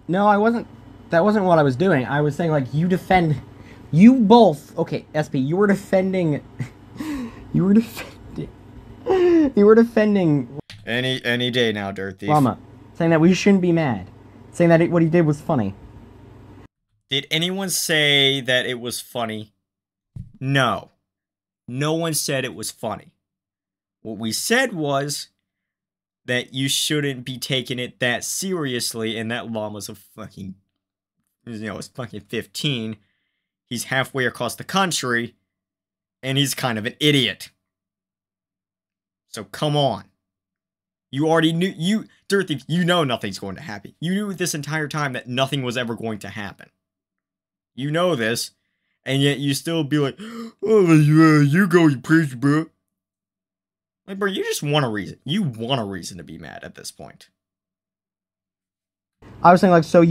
No, I wasn't. That wasn't what I was doing. I was saying, like, you both. Okay, SP, you were defending. You were defending. Any day now, Dirttheif. Llama, saying that we shouldn't be mad. Saying that what he did was funny. Did anyone say that it was funny? No. No one said it was funny. What we said was that you shouldn't be taking it that seriously, and that Llama's a fucking, it's fucking 15. He's halfway across the country, and he's kind of an idiot. So come on. You already knew, Dirttheif, you know nothing's going to happen. You knew this entire time that nothing was ever going to happen. You know this, and yet you still be like, oh yeah, you go, you preach, bro. Like, bro, you just want a reason. You want a reason to be mad at this point. I was saying, like, so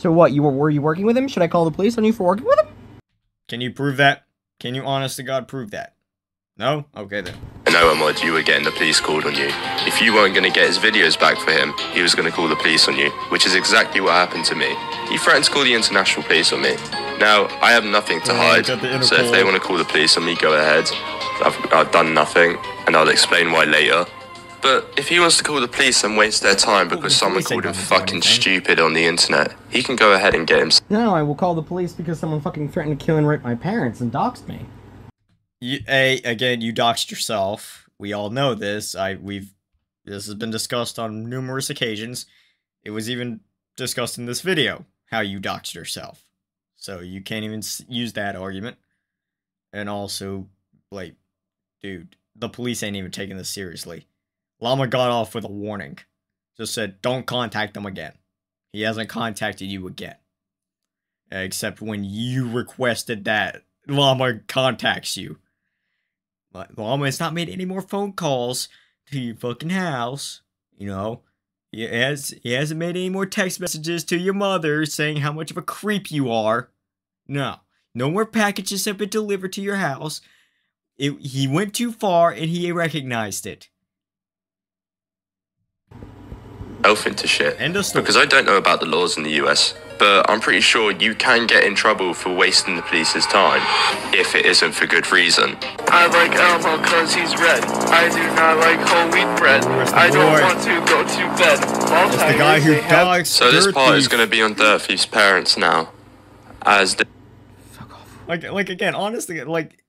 what? Were you working with him? Should I call the police on you for working with him? Can you prove that? Can you, honest to God, prove that? No? Okay, then. No, Ahmad, you were getting the police called on you. If you weren't going to get his videos back for him, he was going to call the police on you, which is exactly what happened to me. He threatened to call the international police on me. Now, I have nothing to hide, so if they want to call the police on me, go ahead. I've done nothing, and I'll explain why later. But if he wants to call the police and waste their time because someone called him fucking stupid on the internet, he can go ahead and get him. No, I will call the police because someone fucking threatened to kill and rape my parents and doxed me. Again, you doxed yourself. We all know this. This has been discussed on numerous occasions. It was even discussed in this video, how you doxed yourself. So you can't even use that argument. And also, like, dude, the police ain't even taking this seriously. Llama got off with a warning. Just said, don't contact him again. He hasn't contacted you again. Except when you requested that Llama contacts you. But Llama has not made any more phone calls to your fucking house. You know, he hasn't made any more text messages to your mother saying how much of a creep you are. No. No more packages have been delivered to your house. He went too far and he recognized it. Elf into shit. Because I don't know about the laws in the US, but I'm pretty sure you can get in trouble for wasting the police's time if it isn't for good reason. I like Elmo cause he's red. I do not like whole wheat bread. I don't want to go to bed. That's the guy who dogs. So this part is going to be on Dirttheif's parents now, as the like again, honestly, like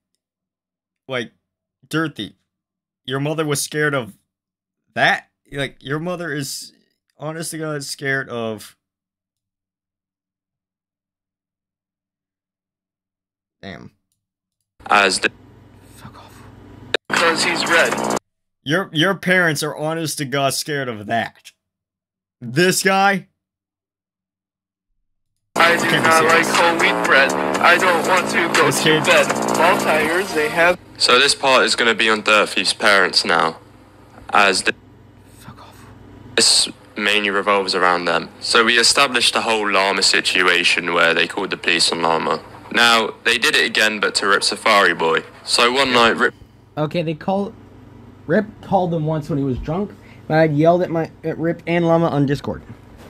Dirttheif, your mother was scared of that. Like, your mother is, honest to God, scared of... Damn. As the... Fuck off. Because he's red. Your parents are, honest to God, scared of that. This guy? I do not like whole wheat bread. I don't want to go to bed. All tires, they have... So this part is going to be on Dirttheif's parents now, as the... This mainly revolves around them. So we established the whole Llama situation where they called the police on Llama. Now, they did it again, but to Rip Safari Boy. So one night, Rip... Okay, Rip called them once when he was drunk, but I yelled at Rip and Llama on Discord.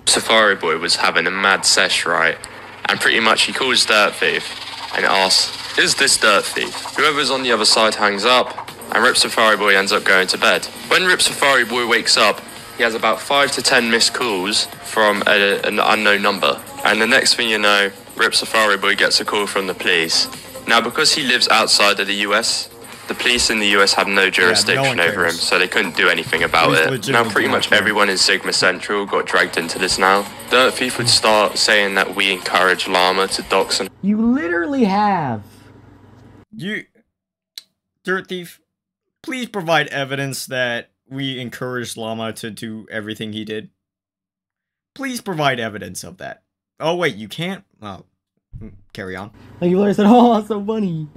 Safari Boy was having a mad sesh, right? And pretty much he calls Dirttheif and asks, is this Dirttheif? Whoever's on the other side hangs up, and Rip Safari Boy ends up going to bed. When Rip Safari Boy wakes up, he has about 5 to 10 missed calls from an unknown number. And the next thing you know, Rip Safari Boy gets a call from the police. Now, because he lives outside of the US, the police in the US have no jurisdiction over him, so they couldn't do anything about it. Now, pretty much everyone in Sigma Central got dragged into this now. Dirttheif would start saying that we encourage Llama to dox and... You literally have. Dirttheif, please provide evidence that we encouraged Llama to do everything he did. Please provide evidence of that. Oh, wait, you can't? Oh, carry on. Like, you literally said, oh, that's so funny.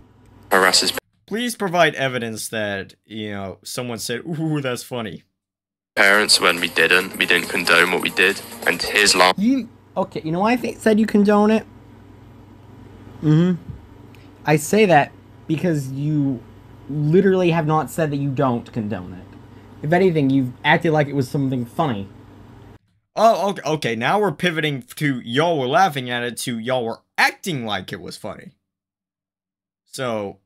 Harasses. Please provide evidence that, you know, someone said, ooh, that's funny. parents when we didn't condone what we did, and his llama. Okay, you know why I said you condone it? I say that because you literally have not said that you don't condone it. If anything, you've acted like it was something funny. Oh, okay, now we're pivoting to y'all were laughing at it to y'all were acting like it was funny. So,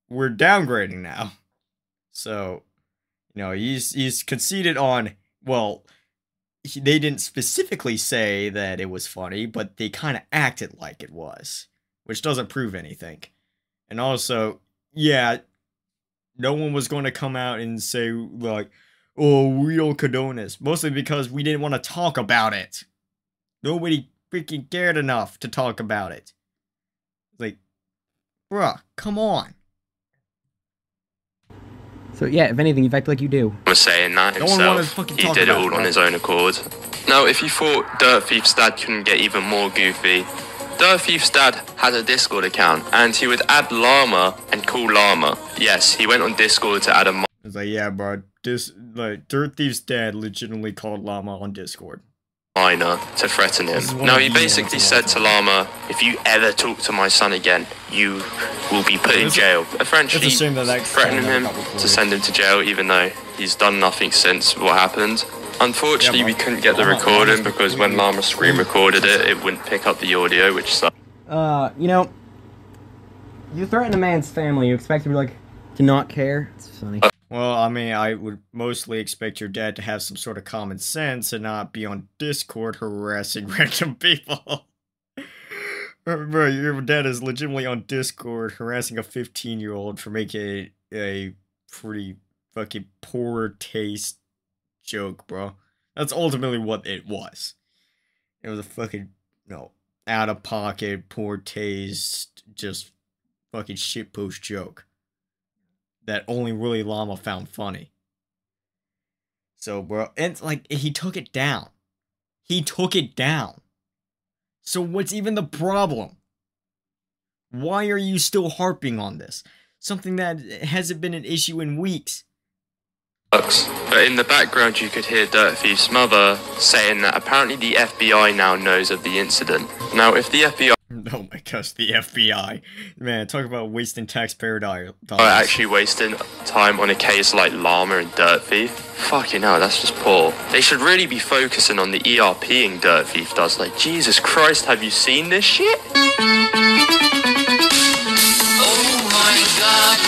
we're downgrading now. So, you know, he's conceded on, well, they didn't specifically say that it was funny, but they kind of acted like it was, which doesn't prove anything. And also, yeah, no one was going to come out and say, like, oh, we don't condone this. Mostly because we didn't want to talk about it. Nobody freaking cared enough to talk about it. Like, bruh, come on. So yeah, if anything, you act like you do. Was saying that himself. He did it all on his own accord. Now, if you thought Dirttheif's dad couldn't get even more goofy, Dirttheif's dad had a Discord account, and he would add llama and call llama. Yes, he went on Discord to add a. It's like, yeah, bro, Dirttheif's dad legitimately called llama on Discord. Minor to threaten him. Now, he basically said to llama, if you ever talk to my son again, you will be put in jail. Essentially threatening him to send him to jail, even though he's done nothing since what happened. Unfortunately, we couldn't get the recording because when llama screen recorded it, it wouldn't pick up the audio, which sucked. You know, you threaten a man's family, you expect him to not care? It's funny. Well, I mean, I would mostly expect your dad to have some sort of common sense and not be on Discord harassing random people. Bro, your dad is legitimately on Discord harassing a 15-year-old for making a pretty fucking poor taste joke, bro. That's ultimately what it was. It was a fucking, out-of-pocket, poor taste, just fucking shitpost joke that only really llama found funny. So, bro, and he took it down. He took it down. So what's even the problem? Why are you still harping on this? Something that hasn't been an issue in weeks. But in the background you could hear Dirttheif's mother saying that apparently the FBI now knows of the incident. Now, if the FBI... Oh my gosh, the FBI. Man, talk about wasting taxpayer dollars. Actually wasting time on a case like llama and Dirttheif. Fucking hell, that's just poor. They should really be focusing on the ERPing Dirttheif does. Like, Jesus Christ, have you seen this shit? Oh my god.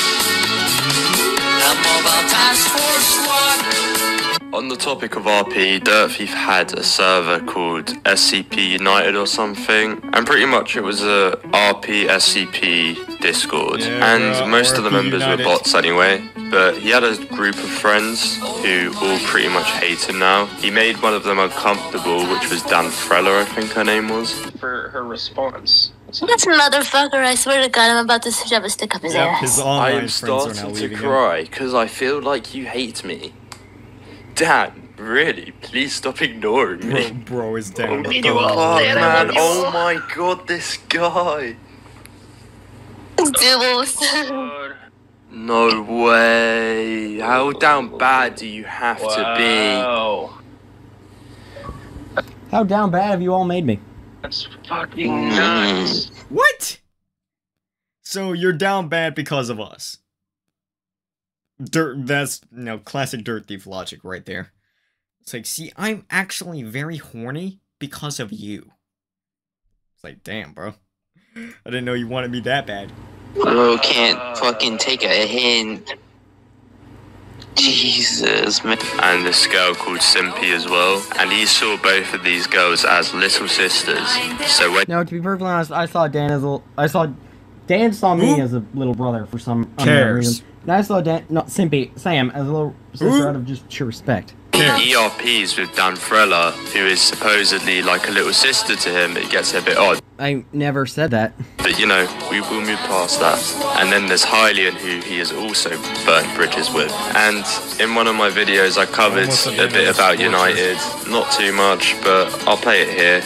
The mobile task force squad. On the topic of RP, Dirttheif had a server called SCP United or something, and pretty much it was a RP SCP Discord, and most of the members were bots anyway, but he had a group of friends who all pretty much hate him now. He made one of them uncomfortable, which was Danfrella, I think her name was. For her response. This motherfucker, I swear to God, I'm about to shove a stick up his ass. I am starting to cry, because I feel like you hate me. Dan, really? Please stop ignoring me. Bro is down. Oh, God, man. Oh my God, this guy. No way. How down bad do you have to be? How down bad have you all made me? That's fucking nuts. What? So you're down bad because of us. That's, classic Dirttheif logic right there. It's like, see, I'm actually very horny because of you. It's like, damn, bro. I didn't know you wanted me that bad. Bro can't fucking take a hint. Jesus, man. And this girl called Simpy as well. And he saw both of these girls as little sisters. So when... No, to be perfectly honest, I saw Dan as Dan saw me as a little brother for some unknown reason. And I saw Sam as a little sister out of just sheer respect. ERPs with Danfrella, who is supposedly like a little sister to him, it gets a bit odd. I never said that. But we will move past that. And then there's Hylian, who he has also burnt bridges with. And in one of my videos I covered a bit about United. Not too much, but I'll play it here.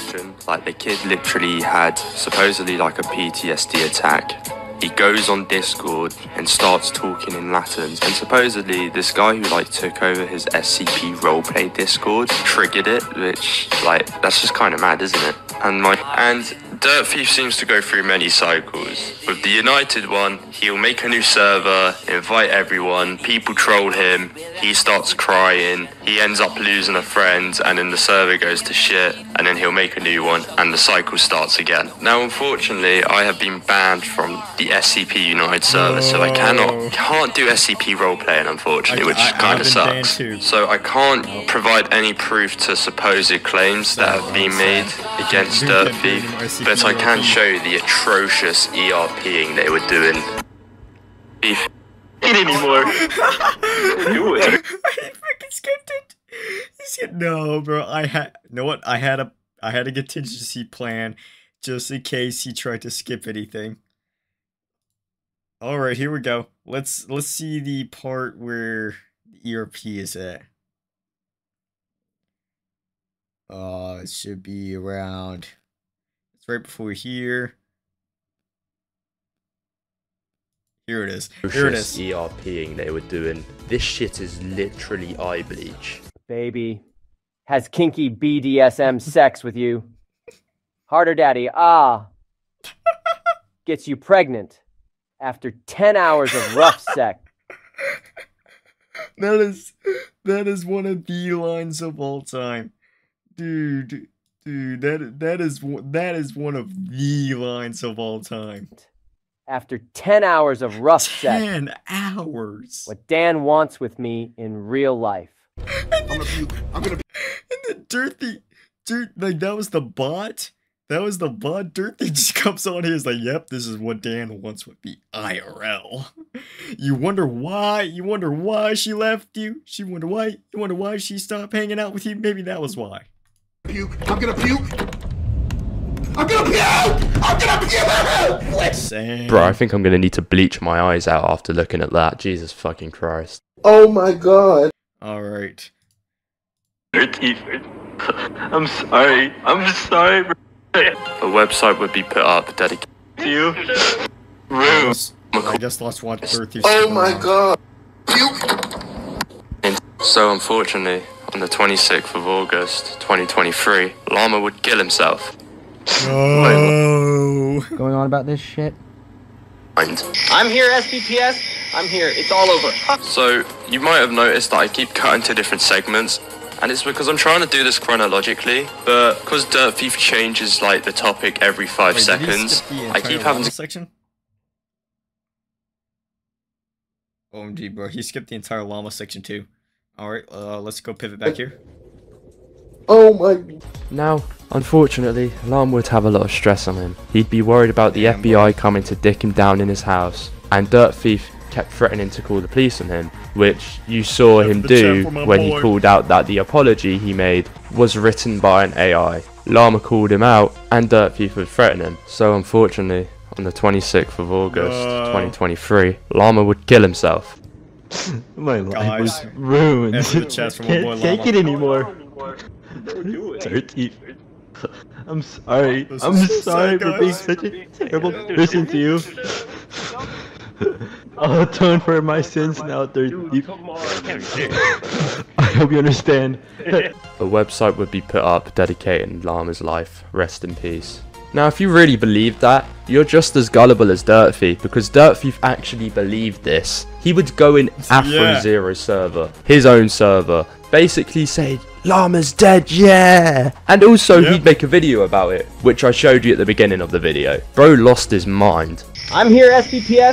Like, the kid literally had supposedly like a PTSD attack. he goes on Discord and starts talking in Latins. And supposedly this guy who like took over his SCP roleplay Discord triggered it, which like that's just kind of mad, isn't it? And Dirttheif seems to go through many cycles. With the United one, he'll make a new server, invite everyone, people troll him, he starts crying, he ends up losing a friend, and then the server goes to shit, and then he'll make a new one, and the cycle starts again. Now, unfortunately, I have been banned from the SCP United server, so I can't do SCP roleplaying, unfortunately, which kind of sucks. So I can't provide any proof to supposed claims that have been made against Dirttheif, but I can show you the atrocious ERPing they were doing. Beef. It anymore. Do it. I freaking skipped it. He said, no, bro. You know what? I had a contingency plan just in case he tried to skip anything. All right, here we go. Let's see the part where the ERP is at. It should be around. It's right before here. Here it is. Here it is. ERPing they were doing. This shit is literally eye bleach. Baby has kinky BDSM sex with you. Harder daddy, gets you pregnant after 10 hours of rough sex. That is one of the lines of all time. Dude, that is one of the lines of all time. After 10 hours of rough sex. 10 hours. What Dan wants with me in real life. I'm gonna puke. And then Dirttheif, like that was the bot. Dirttheif just comes on here. Is like, yep, this is what Dan wants with me IRL. You wonder why? You wonder why she left you? You wonder why she stopped hanging out with you? Maybe that was why. Puke. I'm gonna puke. I'm gonna puke! I'm gonna puke! Same. Bro, I think I'm gonna need to bleach my eyes out after looking at that. Jesus fucking Christ. Oh my god. Alright. Dirttheif. I'm sorry. I'm sorry, bro. A website would be put up dedicated to you. Rude. I just lost one Dirttheif. Oh my god. So unfortunately, on the 26th of August, 2023, Llama would kill himself. No. Going on about this shit? I'm here, SBPS. I'm here. It's all over. So, you might have noticed that I keep cutting to different segments, and it's because I'm trying to do this chronologically, but because Dirttheif changes like the topic every 5 seconds, I keep having to... section? OMG, bro, he skipped the entire llama section too. Alright, let's go pivot back here. Oh my... Now, unfortunately, Llama would have a lot of stress on him. He'd be worried about the FBI coming to dick him down in his house, and Dirttheif kept threatening to call the police on him, which you saw him do when he called out that the apology he made was written by an AI. Llama called him out, and Dirttheif would threaten him. So unfortunately, on the 26th of August, 2023, Llama would kill himself. My life was ruined. Can't take it anymore. Dirttheif. I'm sorry. I'm sorry for being such a terrible person to you. I'll atone for my sins now, Dirttheif. I hope you understand. A website would be put up dedicating Llama's life. Rest in peace. Now, if you really believe that, you're just as gullible as Dirttheif, because Dirttheif actually believed this. He would go in Afro Zero's server, his own server, basically say, Llama's dead, yeah! And also, he'd make a video about it, which I showed you at the beginning of the video. Bro lost his mind. I'm here, SBPS.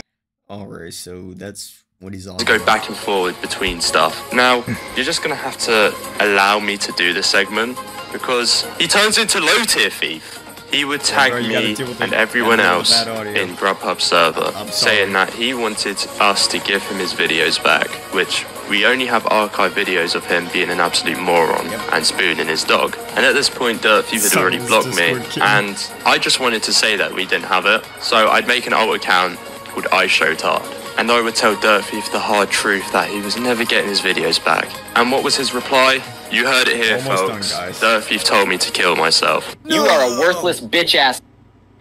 Alright, so that's what he's on. To go back and forward between stuff. Now, you're just gonna have to allow me to do this segment, because he turns into low tier thief. He would tag me and everyone else in Grubhub server, saying that he wanted us to give him his videos back, which we only have archived videos of him being an absolute moron and spooning his dog. And at this point, Dirttheif had already blocked me, and I just wanted to say that we didn't have it, so I'd make an alt account called I Showed Hard. And I would tell Dirttheif the hard truth that he was never getting his videos back. And what was his reply? You heard it here, folks. Dirttheif told me to kill myself. You are a worthless bitch ass.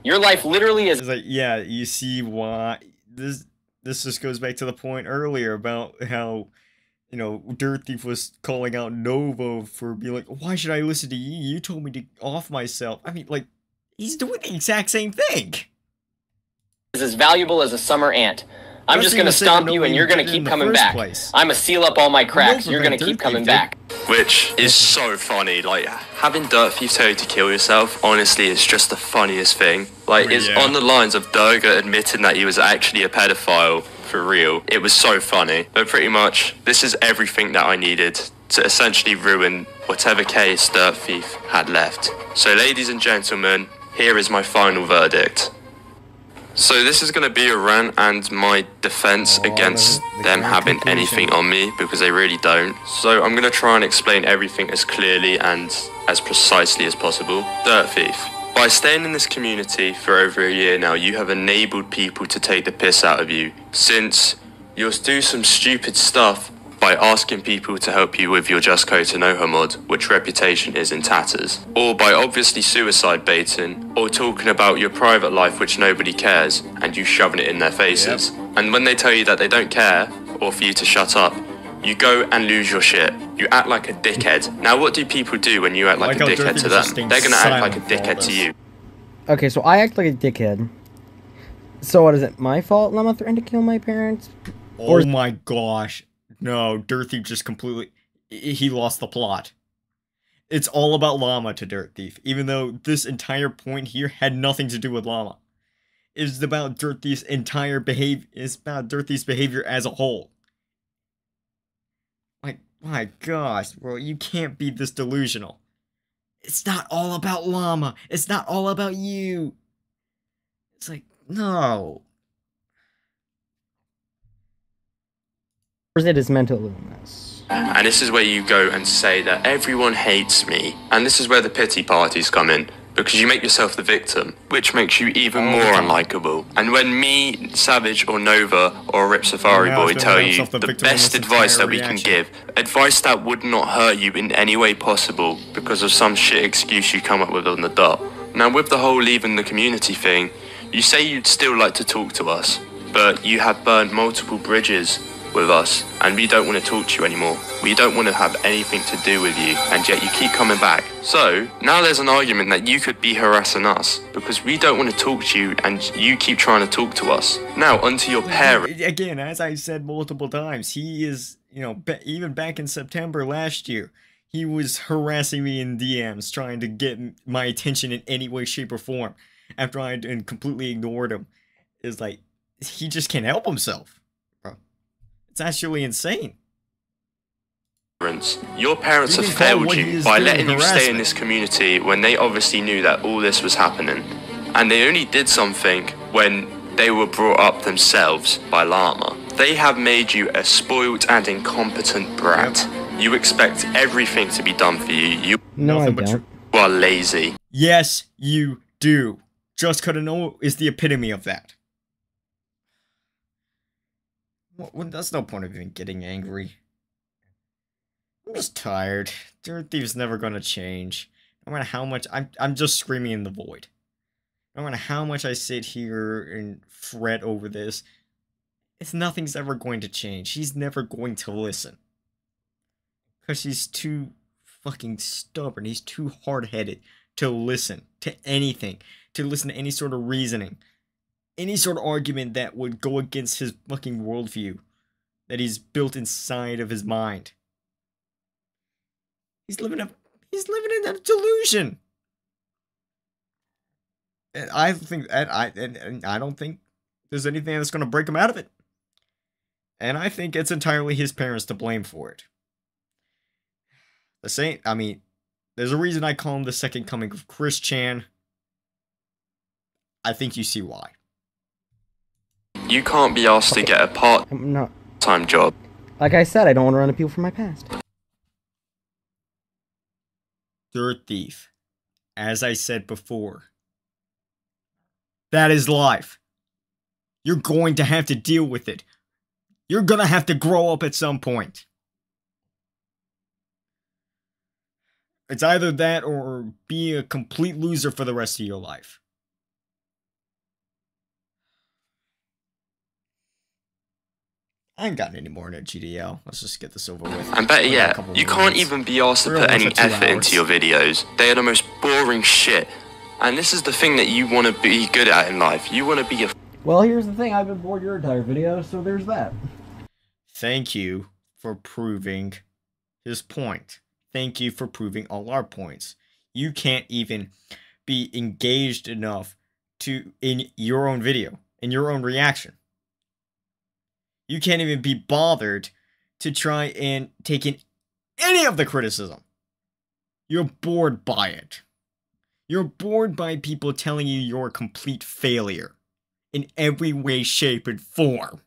Your life literally is. It's like, yeah, you see why this just goes back to the point earlier about how, you know, Dirttheif was calling out Nova for being like, why should I listen to you? You told me to off myself. I mean, like, he's doing the exact same thing. Is as valuable as a summer ant. I'm just gonna stomp you and you're gonna keep coming back. I'ma seal up all my cracks. You're gonna keep coming back. Which is so funny. Like, having Dirttheif tell you to kill yourself, honestly, is just the funniest thing. Like, it's on the lines of Durga admitting that he was actually a pedophile. For real. It was so funny. But pretty much, this is everything that I needed to essentially ruin whatever case Dirttheif had left. So ladies and gentlemen, here is my final verdict. So this is going to be a rant and my defense against them having anything on me, because they really don't. So I'm going to try and explain everything as clearly and as precisely as possible. Dirttheif. By staying in this community for over a year now, you have enabled people to take the piss out of you, since you'll do some stupid stuff by asking people to help you with your Just Code to Know Her mod, which reputation is in tatters, or by obviously suicide baiting, or talking about your private life which nobody cares, and you shoving it in their faces. And when they tell you that they don't care, or for you to shut up, you go and lose your shit. You act like a dickhead. Now what do people do when you act like a dickhead to them? They're gonna act like a dickhead to you. Okay, so I act like a dickhead. So what, is it my fault Llama threatened to kill my parents? Oh my gosh. No, Dirttheif just completely... He lost the plot. It's all about Llama to Dirttheif, even though this entire point here had nothing to do with Llama. It's about Dirttheif's entire behavior. It's about Dirttheif's behavior as a whole. Like, my gosh, bro, you can't be this delusional. It's not all about Llama. It's not all about you. It's like, no. It is mental illness. And this is where you go and say that everyone hates me. And this is where the pity parties come in, because you make yourself the victim, which makes you even more unlikable. And when me, Savage, or Nova, or Rip Safari Boy tell you the best advice that we can give, advice that would not hurt you in any way possible because of some shit excuse you come up with on the dot. Now with the whole leaving the community thing, you say you'd still like to talk to us, but you have burned multiple bridges with us, and we don't want to talk to you anymore. We don't want to have anything to do with you, and yet you keep coming back. So, now there's an argument that you could be harassing us, because we don't want to talk to you, and you keep trying to talk to us. Now, onto your parents. Again, as I said multiple times, he is, you know, even back in September last year, he was harassing me in DMs, trying to get my attention in any way, shape, or form, after I had completely ignored him. It's like, he just can't help himself. It's actually insane. Your parents have failed you by letting you stay in this community when they obviously knew that all this was happening. And they only did something when they were brought up themselves by Llama. They have made you a spoiled and incompetent brat. You expect everything to be done for you. No, I don't. You are lazy. Yes, you do. Just Code to Know is the epitome of that. Well, that's no point of even getting angry. I'm just tired. Dirttheif's never gonna change. No matter how much I'm just screaming in the void. No matter how much I sit here and fret over this, nothing's ever going to change. He's never going to listen. Because he's too fucking stubborn. He's too hard-headed to listen to anything. To listen to any sort of reasoning. Any sort of argument that would go against his fucking worldview that he's built inside of his mind. He's living in a delusion. And I don't think there's anything that's going to break him out of it. And I think it's entirely his parents to blame for it. I mean, there's a reason I call him the second coming of Chris Chan. I think you see why. You can't be asked to get a part-time job. Like I said, I don't want to run to people from my past. Dirttheif, as I said before, that is life. You're going to have to deal with it. You're gonna have to grow up at some point. It's either that or be a complete loser for the rest of your life. I ain't got any more in a GDL. Let's just get this over with. And better yet, you can't even be asked to put any effort into your videos. They are the most boring shit. And this is the thing that you want to be good at in life. You want to be a... Well, here's the thing. I've been bored your entire video, so there's that. Thank you for proving his point. Thank you for proving all our points. You can't even be engaged enough in your own video, in your own reaction. You can't even be bothered to try and take in any of the criticism. You're bored by it. You're bored by people telling you you're a complete failure in every way, shape, and form.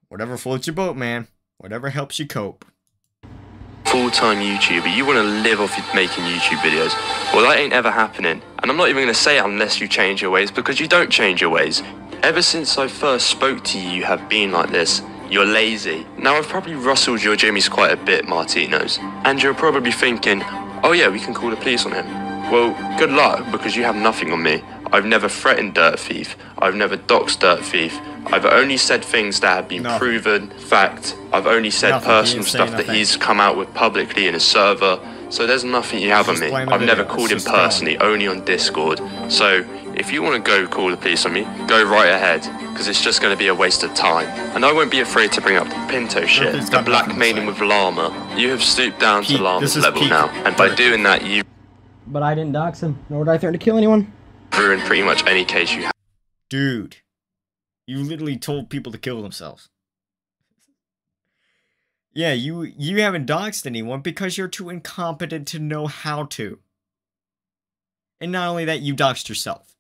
Whatever floats your boat, man. Whatever helps you cope. Full-time YouTuber, you want to live off making YouTube videos. Well, that ain't ever happening. And I'm not even going to say it unless you change your ways, because you don't change your ways. Ever since I first spoke to you, you have been like this. You're lazy. Now, I've probably rustled your jimmies quite a bit, Martinos. And you're probably thinking, oh yeah, we can call the police on him. Well, good luck, because you have nothing on me. I've never threatened Dirttheif. I've never doxed Dirttheif. I've only said things that have been proven fact. I've only said personal stuff that he's come out with publicly in his server. So there's nothing you have on me. I've never called him personally, only on Discord. So if you want to go call the police on me, go right ahead, because it's just going to be a waste of time. And I won't be afraid to bring up the Pinto shit, the blackmailing with Llama. You have stooped down to Llama's level now, and by doing that, you... But I didn't dox him, nor did I threaten to kill anyone. Ruined pretty much any case you have. Dude, you literally told people to kill themselves. Yeah, you haven't doxed anyone because you're too incompetent to know how to. And not only that, you doxed yourself.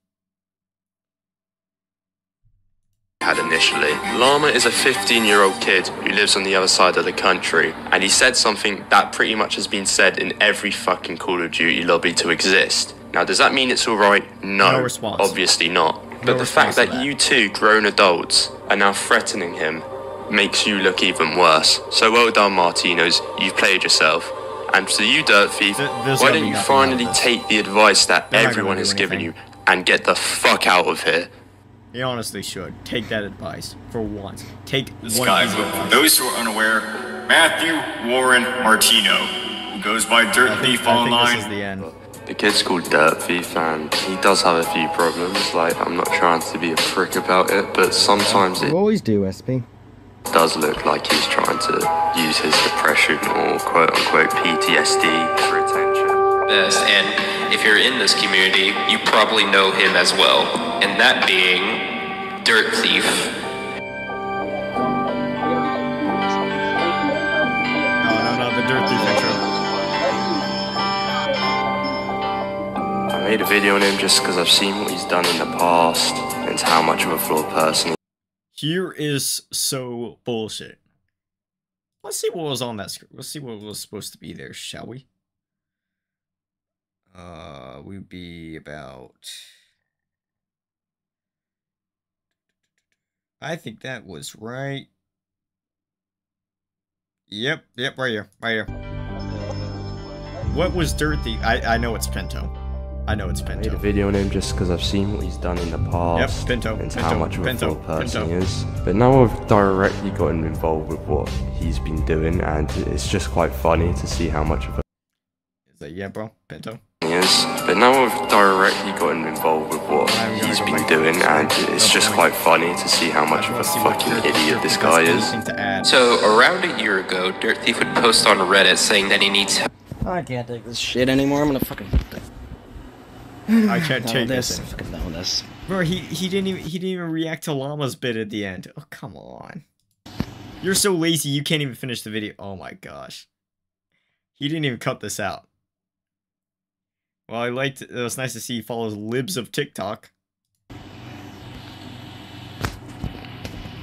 Had initially. Llama is a 15-year-old kid who lives on the other side of the country, and he said something that pretty much has been said in every fucking Call of Duty lobby to exist. Now, does that mean it's alright? No, response. Obviously not. But the fact that you two grown adults are now threatening him makes you look even worse. So well done, Martinos. You've played yourself. And to you, Dirttheif, why don't you finally take the advice that everyone has given you and get the fuck out of here? You honestly should. Take that advice. For once. Take this one guy, for those who are unaware, Matthew Warren Martino, who goes by Dirttheif online. I think this is the end. The kid's called Dirttheif, and he does have a few problems. Like, I'm not trying to be a prick about it, but sometimes it... You always do, SP. Does look like he's trying to use his depression or quote-unquote PTSD for attention. Yes, and if you're in this community, you probably know him as well, and that being Dirttheif. No, the Dirttheif intro. I made a video on him just because I've seen what he's done in the past and how much of a flawed person. Here is so bullshit. Let's see what was on that screen. Let's see what was supposed to be there, shall we? We'd be about... I think that was right. Yep, right here. What was Dirttheif? I know it's Pinto. I know it's Pinto. I made a video on him just because I've seen what he's done in the past. Yep, Pinto. And how much of a flawed person he is. But now I've directly gotten involved with what he's been doing, and it's just quite funny to see how much of a... Is that yeah, bro? Pinto? He is. But now I've directly gotten involved with what he's been doing, and it's just quite funny to see how much of a fucking idiot this guy is. So, around a year ago, Dirttheif would post on Reddit saying that he needs help. I can't take this shit anymore. I'm gonna fucking... I can't take this. I'm fucking done with this. Bro, he didn't even react to Llama's bit at the end. Oh, come on. You're so lazy you can't even finish the video. Oh my gosh. He didn't even cut this out. Well, it was nice to see he follows libs of TikTok.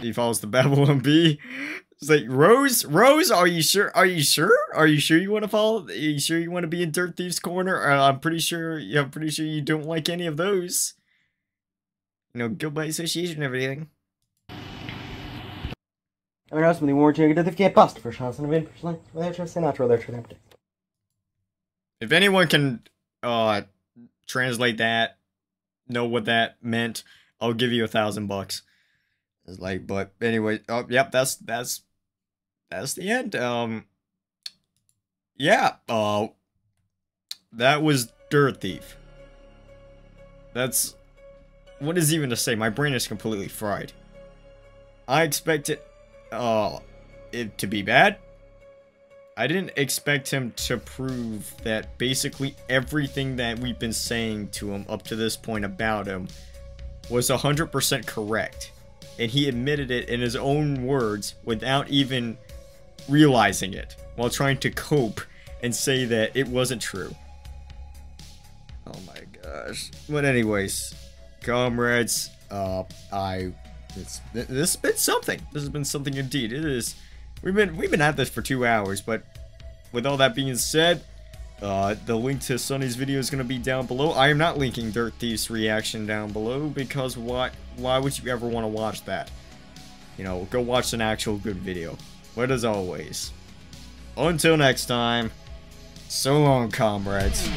He follows the Babylon Bee. It's like, Rose, are you sure? Are you sure you want to follow? Are you sure you want to be in Dirttheif's corner? I'm pretty sure you don't like any of those. You know, guilt by association and everything. I mean, somebody warned you that if you get busted for shots and event, personally, they're just natural, they're empty. If anyone can translate that, know what that meant, I'll give you $1,000. It's like, but anyway, oh, yep, that's the end. Yeah, that was Dirttheif. That's, what is even to say? My brain is completely fried. I expected, it to be bad. I didn't expect him to prove that basically everything that we've been saying to him up to this point about him was 100% correct. And he admitted it in his own words without even realizing it, while trying to cope and say that it wasn't true. Oh my gosh. But anyways, comrades, this has been something. This has been something indeed. It is. We've been at this for 2 hours, but with all that being said, the link to Sonny's video is going to be down below. I am not linking Dirttheif's reaction down below, because why would you ever want to watch that? You know, go watch an actual good video. But as always, until next time, so long, comrades.